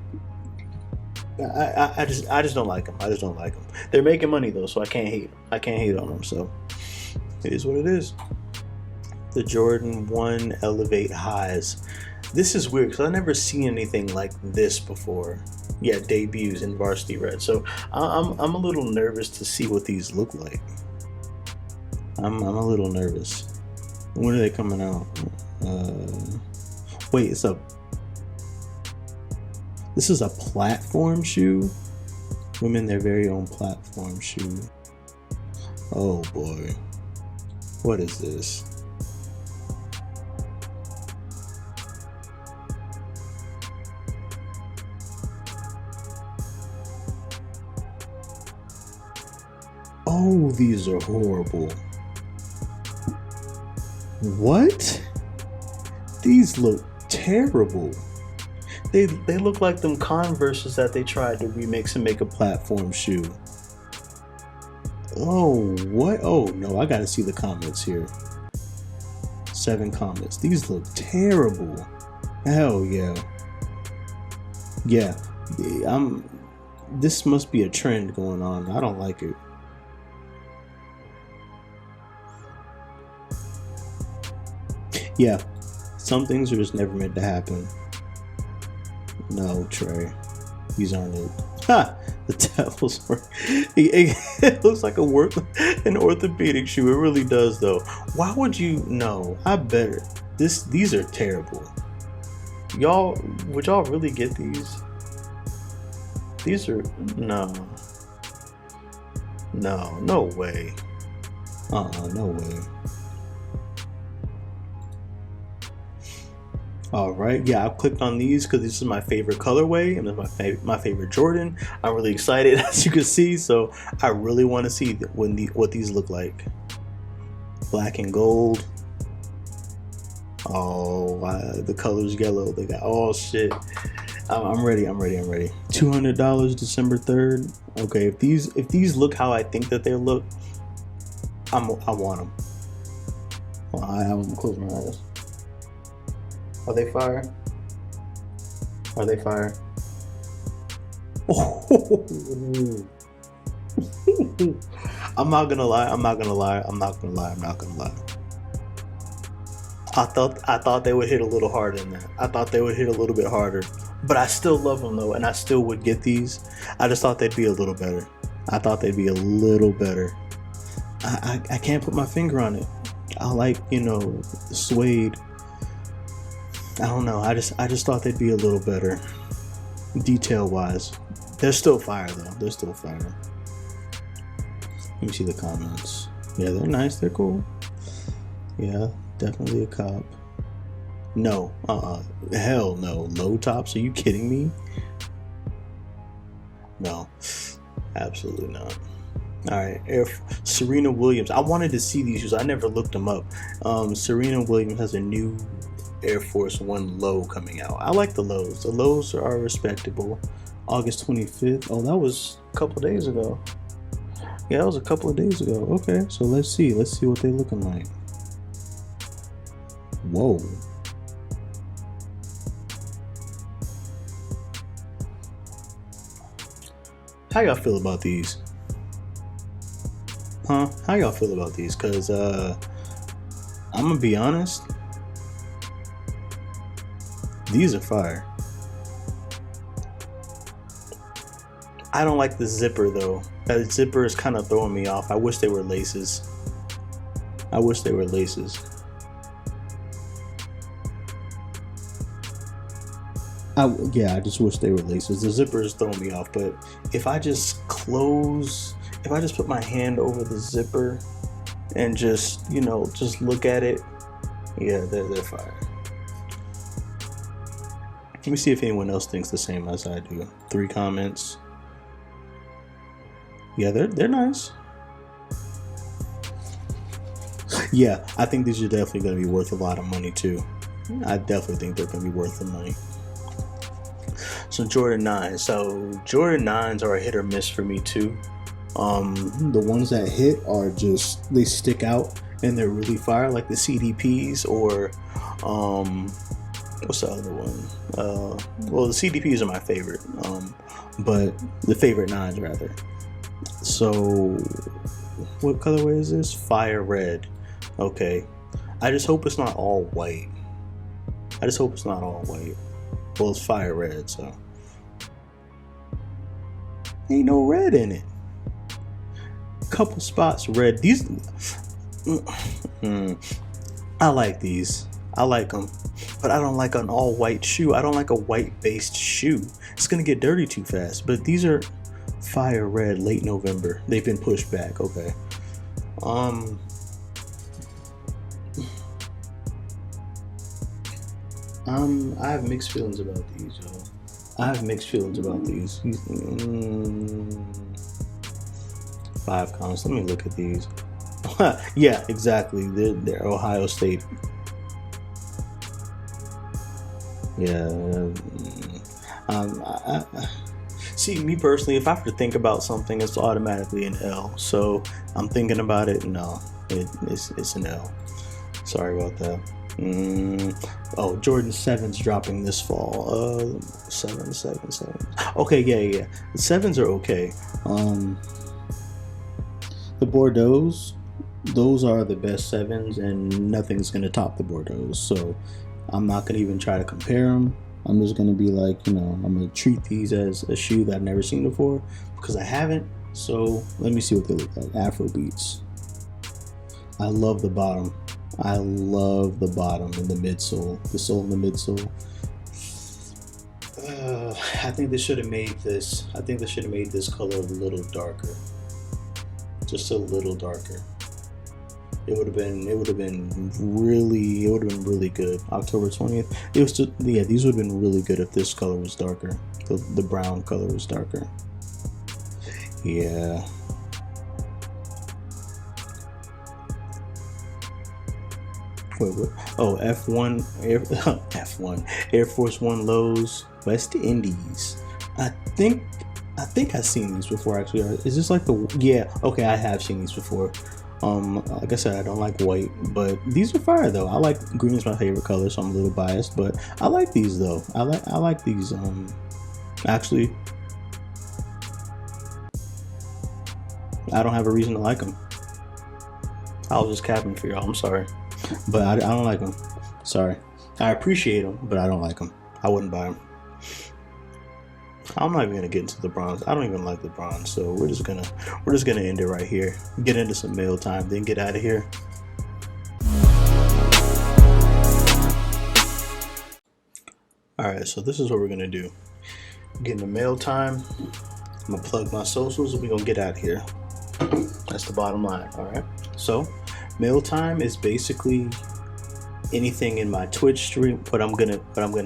S1: I just don't like them. I just don't like them. They're making money though, so I can't hate. I can't hate on them. So it is what it is. The Jordan 1 Elevate Highs. This is weird because I've never seen anything like this before. Yeah, debuts in varsity red. So I'm a little nervous to see what these look like. I'm a little nervous. When are they coming out? Wait, this is a platform shoe? Women their very own platform shoe. Oh boy. What is this? Oh, these are horrible. What? These look terrible. They look like them Converses that they tried to remix and make a platform shoe. Oh, what? Oh, no, I gotta see the comments here. 7 comments. These look terrible. Hell yeah. Yeah, this must be a trend going on. I don't like it. Yeah, some things are just never meant to happen. No, Trey, these aren't it. Ha! The devil's work. It looks like an orthopedic shoe. It really does, though. Why would you? No, I better. These are terrible. Would y'all really get these? These are no way. No way. All right, yeah, I clicked on these because this is my favorite colorway and my favorite Jordan. I'm really excited, as you can see, so I really want to see what these look like. Black and gold. Oh, the color's yellow. They got shit. I'm ready. $200, December 3rd. Okay, if these look how I think that they look, I want them. Well, I'm closing my eyes. Are they fire? Are they fire? Oh. I'm not gonna lie. I thought they would hit a little harder than that. I thought they would hit a little bit harder. But I still love them though, and I still would get these. I just thought they'd be a little better. I thought they'd be a little better. I can't put my finger on it. I like, suede. I don't know. I just thought they'd be a little better, detail wise. They're still fire though. They're still fire. Let me see the comments. Yeah, they're nice. They're cool. Yeah, definitely a cop. No, hell no. Low tops? Are you kidding me? No, absolutely not. All right, Serena Williams. I wanted to see these shoes. I never looked them up. Serena Williams has a new Air Force One low coming out. I like the lows. The lows are respectable. August 25th. Oh, that was a couple of days ago. Yeah, that was a couple of days ago. Okay, so let's see. Let's see what they're looking like. Whoa. How y'all feel about these? Huh? How y'all feel about these? Cause I'm gonna be honest. These are fire. I don't like the zipper though. That zipper is kind of throwing me off. I wish they were laces. I wish they were laces. I just wish they were laces. The zipper is throwing me off, but if I just put my hand over the zipper and just look at it, yeah, they're fire. Let me see if anyone else thinks the same as I do. 3 comments. Yeah, they're nice. Yeah, I think these are definitely going to be worth a lot of money too. I definitely think they're going to be worth the money. So Jordan 9. So Jordan 9s are a hit or miss for me too. The ones that hit are just, they stick out and they're really fire, like the CDPs or what's the other one? Well, the CDPs are my favorite, but the favorite 9s rather. So what colorway is this? Fire red. Okay. I just hope it's not all white. Well, it's fire red, so ain't no red in it. Couple spots red. These I like these. I like them, but I don't like an all white shoe. I don't like a white based shoe. It's gonna get dirty too fast. But these are fire red, late November. They've been pushed back. Okay. I have mixed feelings about these, y'all. I have mixed feelings about these. 5 comments. Let me look at these. Yeah, exactly. They're Ohio State. Yeah. See, me personally, if I have to think about something, it's automatically an L. So I'm thinking about it. No, it's an L. Sorry about that. Oh, Jordan 7's dropping this fall. 7. Okay, yeah. The 7s are okay. The Bordeaux's, those are the best 7s, and nothing's gonna top the Bordeaux's. So I'm not gonna even try to compare them. I'm just gonna be like, I'm gonna treat these as a shoe that I've never seen before because I haven't. So let me see what they look like. Afro beats. I love the bottom. I love the bottom and the midsole. The sole and the midsole. I think they should have made this. I think they should have made this color a little darker. Just a little darker. It would have been really good. October 20th. It was just, yeah, these would have been really good if this color was darker. The brown color was darker. Yeah. Wait, what? Oh, F1 Air Force One lows, West Indies. I think I've seen these before actually. Is this like the, yeah, okay, I have seen these before. Like I said, I don't like white, but these are fire though. I like green is my favorite color, so I'm a little biased, but I like these though. I like these. Actually, I don't have a reason to like them. I was just capping for y'all. I'm sorry, but I don't like them. Sorry. I appreciate them, but I don't like them. I wouldn't buy them. I'm not even gonna get into LeBron's. I don't even like LeBron, so we're just gonna end it right here. Get into some mail time, then get out of here. All right, so this is what we're gonna do. Get into mail time. I'm gonna plug my socials, and we're gonna get out of here. That's the bottom line. All right. So, mail time is basically anything in my Twitch stream. What I'm gonna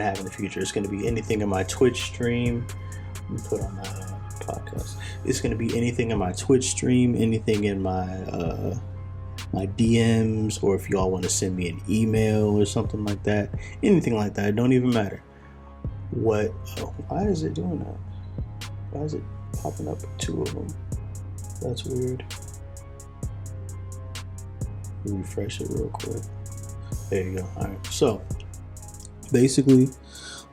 S1: have in the future. It's gonna be anything in my Twitch stream. Let me put on my podcast. It's gonna be anything in my Twitch stream, anything in my my DMs, or if y'all want to send me an email or something like that. Anything like that. It don't even matter. Why is it doing that? Why is it popping up with two of them? That's weird. Refresh it real quick. There you go. All right. So basically,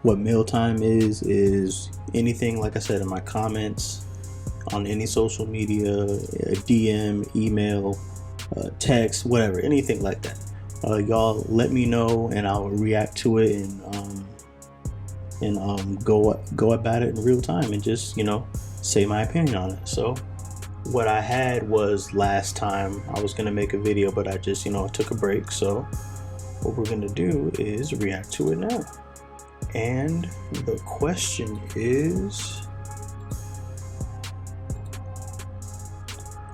S1: what mail time is anything, like I said, in my comments on any social media, DM, email, text, whatever, anything like that. Y'all let me know, and I'll react to it and go about it in real time, and just say my opinion on it. So what I had was, last time I was gonna make a video, but I just took a break. So what we're gonna do is react to it now. And the question is,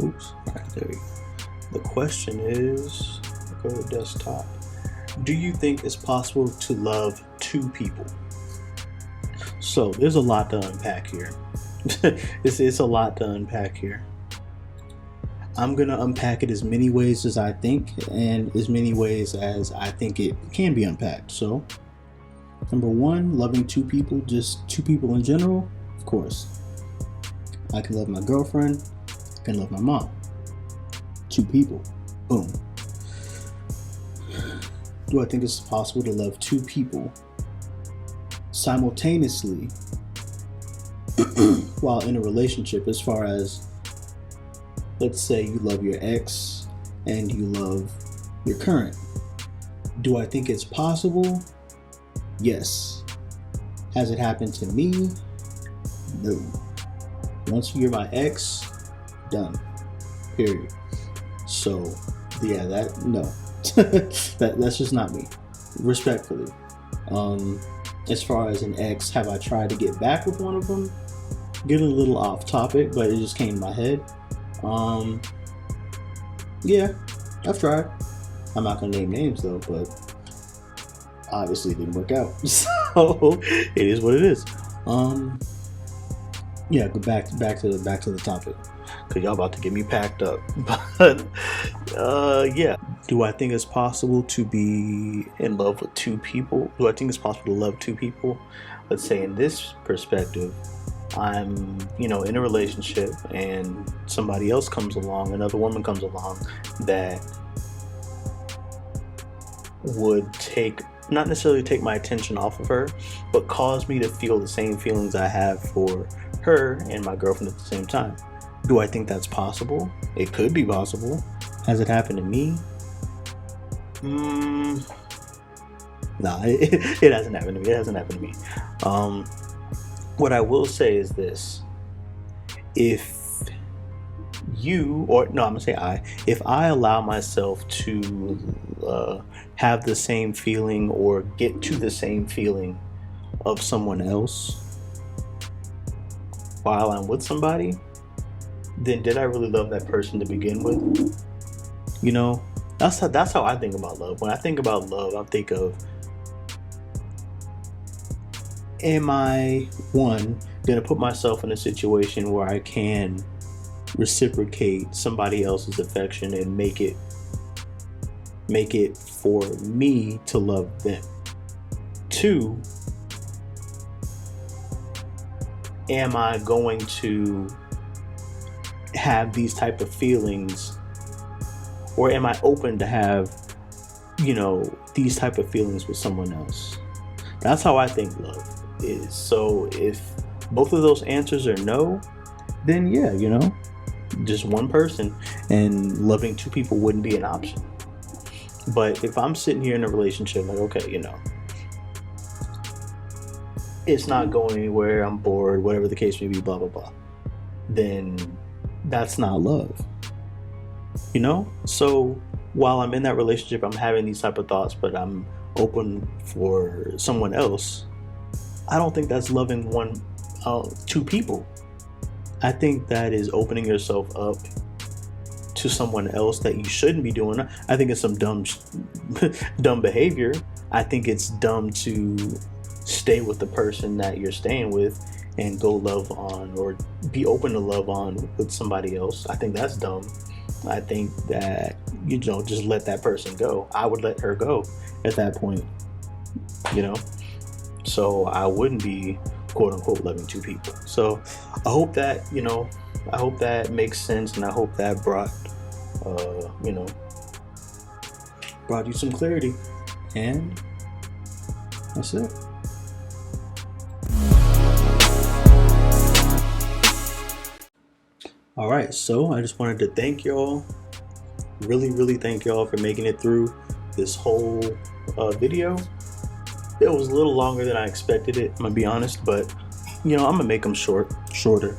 S1: oops, all right, there we go. The question is, go to desktop. Do you think it's possible to love two people? So there's a lot to unpack here. It's a lot to unpack here. I'm gonna unpack it as many ways as I think, and as many ways as I think it can be unpacked. So, number one, loving two people, just two people in general. Of course, I can love my girlfriend, I can love my mom. Two people, boom. Do I think it's possible to love two people simultaneously while in a relationship? As far as, let's say you love your ex and you love your current. Do I think it's possible? Yes. Has it happened to me? No. Once you're my ex, done. Period. So, yeah, no. That's just not me. Respectfully. As far as an ex, have I tried to get back with one of them? Getting a little off topic, but it just came to my head. Yeah, I've tried. I'm not gonna name names though, but obviously it didn't work out. So it is what it is. Yeah, go back to the topic, because y'all about to get me packed up. But yeah, do I think it's possible to be in love with two people? Do I think it's possible to love two people? Let's say in this perspective, I'm in a relationship and somebody else comes along, another woman comes along that would not necessarily take my attention off of her, but cause me to feel the same feelings I have for her and my girlfriend at the same time. Do I think that's possible? It could be possible. Has it happened to me? Nah, it hasn't happened to me. It hasn't happened to me. What I will say is this: if I allow myself to have the same feeling or get to the same feeling of someone else while I'm with somebody, then did I really love that person to begin with? That's how I think about love. When I think about love, I think of, am I, one, gonna put myself in a situation where I can reciprocate somebody else's affection and make it for me to love them? Two, am I going to have these type of feelings, or am I open to have these type of feelings with someone else? That's how I think love is. So if both of those answers are no, then yeah, just one person, and loving two people wouldn't be an option. But if I'm sitting here in a relationship, like, okay, it's not going anywhere, I'm bored, whatever the case may be, blah blah blah, then that's not love, you know? So while I'm in that relationship, I'm having these type of thoughts, but I'm open for someone else. I don't think that's loving two people. I think that is opening yourself up to someone else that you shouldn't be doing. I think it's some dumb behavior. I think it's dumb to stay with the person that you're staying with and go love on or be open to love on with somebody else. I think that's dumb. I think that, just let that person go. I would let her go at that point, so I wouldn't be quote unquote loving two people. So I hope that, I hope that makes sense, and I hope that brought you some clarity. And that's it. All right, so I just wanted to thank y'all, really thank y'all for making it through this whole video. It was a little longer than I expected it, I'm gonna be honest, but I'm gonna make them shorter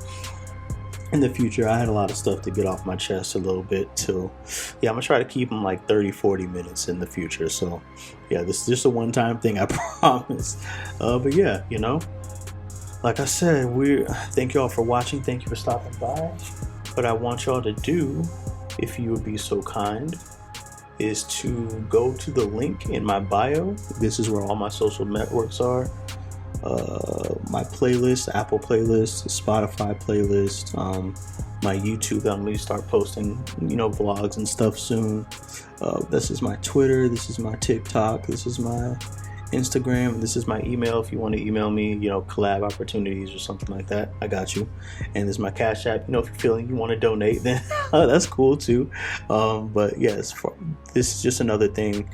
S1: in the future. I had a lot of stuff to get off my chest a little bit, so I'm gonna try to keep them like 30-40 minutes in the future. So this is just a one-time thing, I promise. But like I said, thank y'all for watching, thank you for stopping by. What I want y'all to do, if you would be so kind, is to go to the link in my bio. This is where all my social networks are. My playlist, Apple playlist, Spotify playlist, my YouTube. I'm going to start posting, vlogs and stuff soon. This is my Twitter. This is my TikTok. This is my Instagram. This is my email. If you want to email me, collab opportunities or something like that, I got you. And this is my Cash App. If you're feeling you want to donate, then that's cool too. But yes, this is just another thing.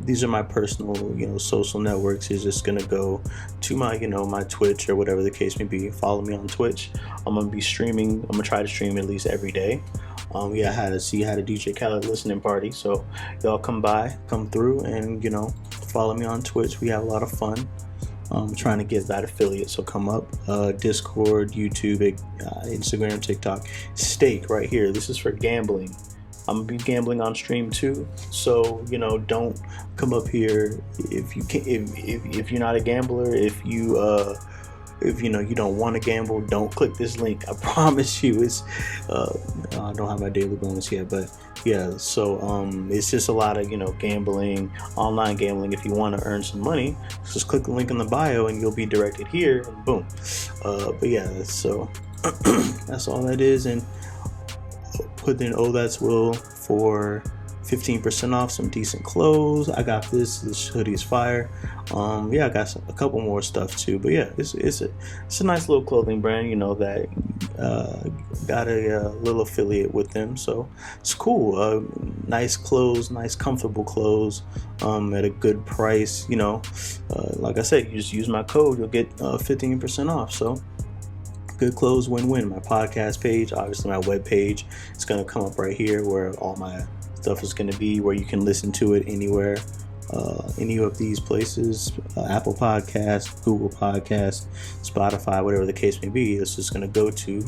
S1: These are my personal, social networks. Is just gonna go to my, my Twitch or whatever the case may be. Follow me on Twitch. I'm gonna be streaming. I'm gonna try to stream at least every day. I had a DJ Khaled listening party, so y'all come through, and follow me on Twitch. We have a lot of fun. Trying to get that affiliate, so come up. Discord, YouTube, Instagram, TikTok. Stake right here. This is for gambling. I'm gonna be gambling on stream too, so don't come up here if you can. If you're not a gambler, if you don't want to gamble, don't click this link. I promise you, it's I don't have my daily bonus yet, but so it's just a lot of gambling, online gambling. If you want to earn some money, just click the link in the bio and you'll be directed here, and boom. So that's all that is. And put in that's Will for 15% off some decent clothes. I got this hoodie is fire. I got a couple more stuff too, but it's a nice little clothing brand, that got a little affiliate with them, so it's cool. Nice clothes, nice comfortable clothes, at a good price. Like I said, you just use my code, you'll get 15% off. So good clothes, win-win. My podcast page, obviously my web page, it's going to come up right here where all my stuff is going to be, where you can listen to it anywhere, any of these places, Apple Podcasts, Google Podcasts, Spotify, whatever the case may be. It's just going to go to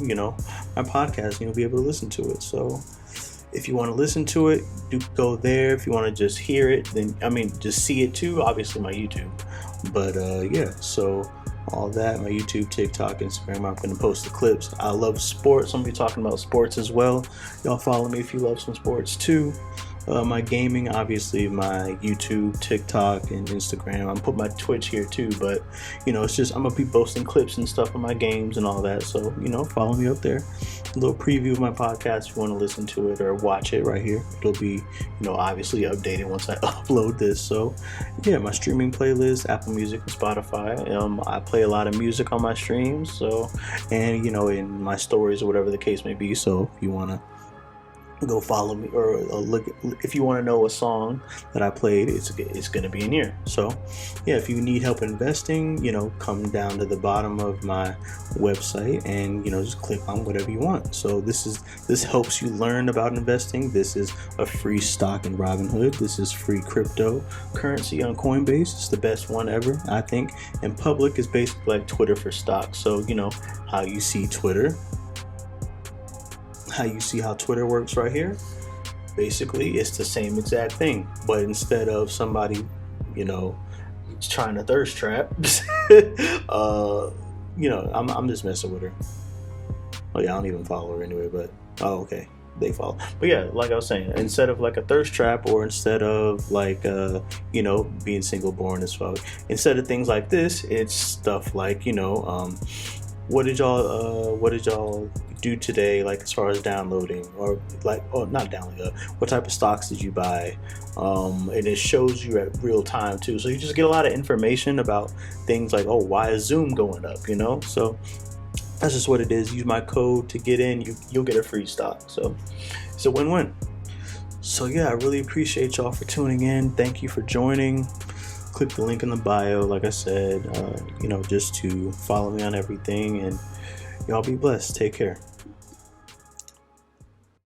S1: my podcast, and you'll be able to listen to it. So if you want to listen to it, do go there. If you want to just hear it, then just see it too, obviously my YouTube. But so all that, my YouTube, TikTok, Instagram, I'm going to post the clips. I love sports. I'm going to be talking about sports as well. Y'all follow me if you love some sports too. My gaming, obviously my YouTube, TikTok, and Instagram. I'm put my Twitch here too, but it's just I'm gonna be posting clips and stuff of my games and all that. So follow me up there. A little preview of my podcast if you want to listen to it or watch it right here. It'll be obviously updated once I upload this. So my streaming playlist, Apple Music and Spotify. I play a lot of music on my streams, so and in my stories or whatever the case may be. So if you want to go follow me, or look. If you want to know a song that I played, it's gonna be in here. So yeah, if you need help investing, come down to the bottom of my website and just click on whatever you want. So this helps you learn about investing. This is a free stock in Robinhood. This is free cryptocurrency on Coinbase. It's the best one ever, I think. And public is basically like Twitter for stocks. So how you see Twitter, how you see how Twitter works right here. Basically, it's the same exact thing, but instead of somebody, trying to thirst trap, I'm just messing with her. Oh yeah, I don't even follow her anyway, but okay, they follow. But yeah, like I was saying, instead of like a thirst trap, or instead of like being single born as fuck, instead of things like this, it's stuff like what did y'all do today, like as far as downloading, or not downloading, what type of stocks did you buy, and it shows you at real time too, so you just get a lot of information about things like, oh, why is Zoom going up, so that's just what it is. Use my code to get in, you'll get a free stock, so it's a win-win. So yeah, I really appreciate y'all for tuning in. Thank you for joining. Click the link in the bio, like I said, just to follow me on everything, and y'all be blessed. Take care.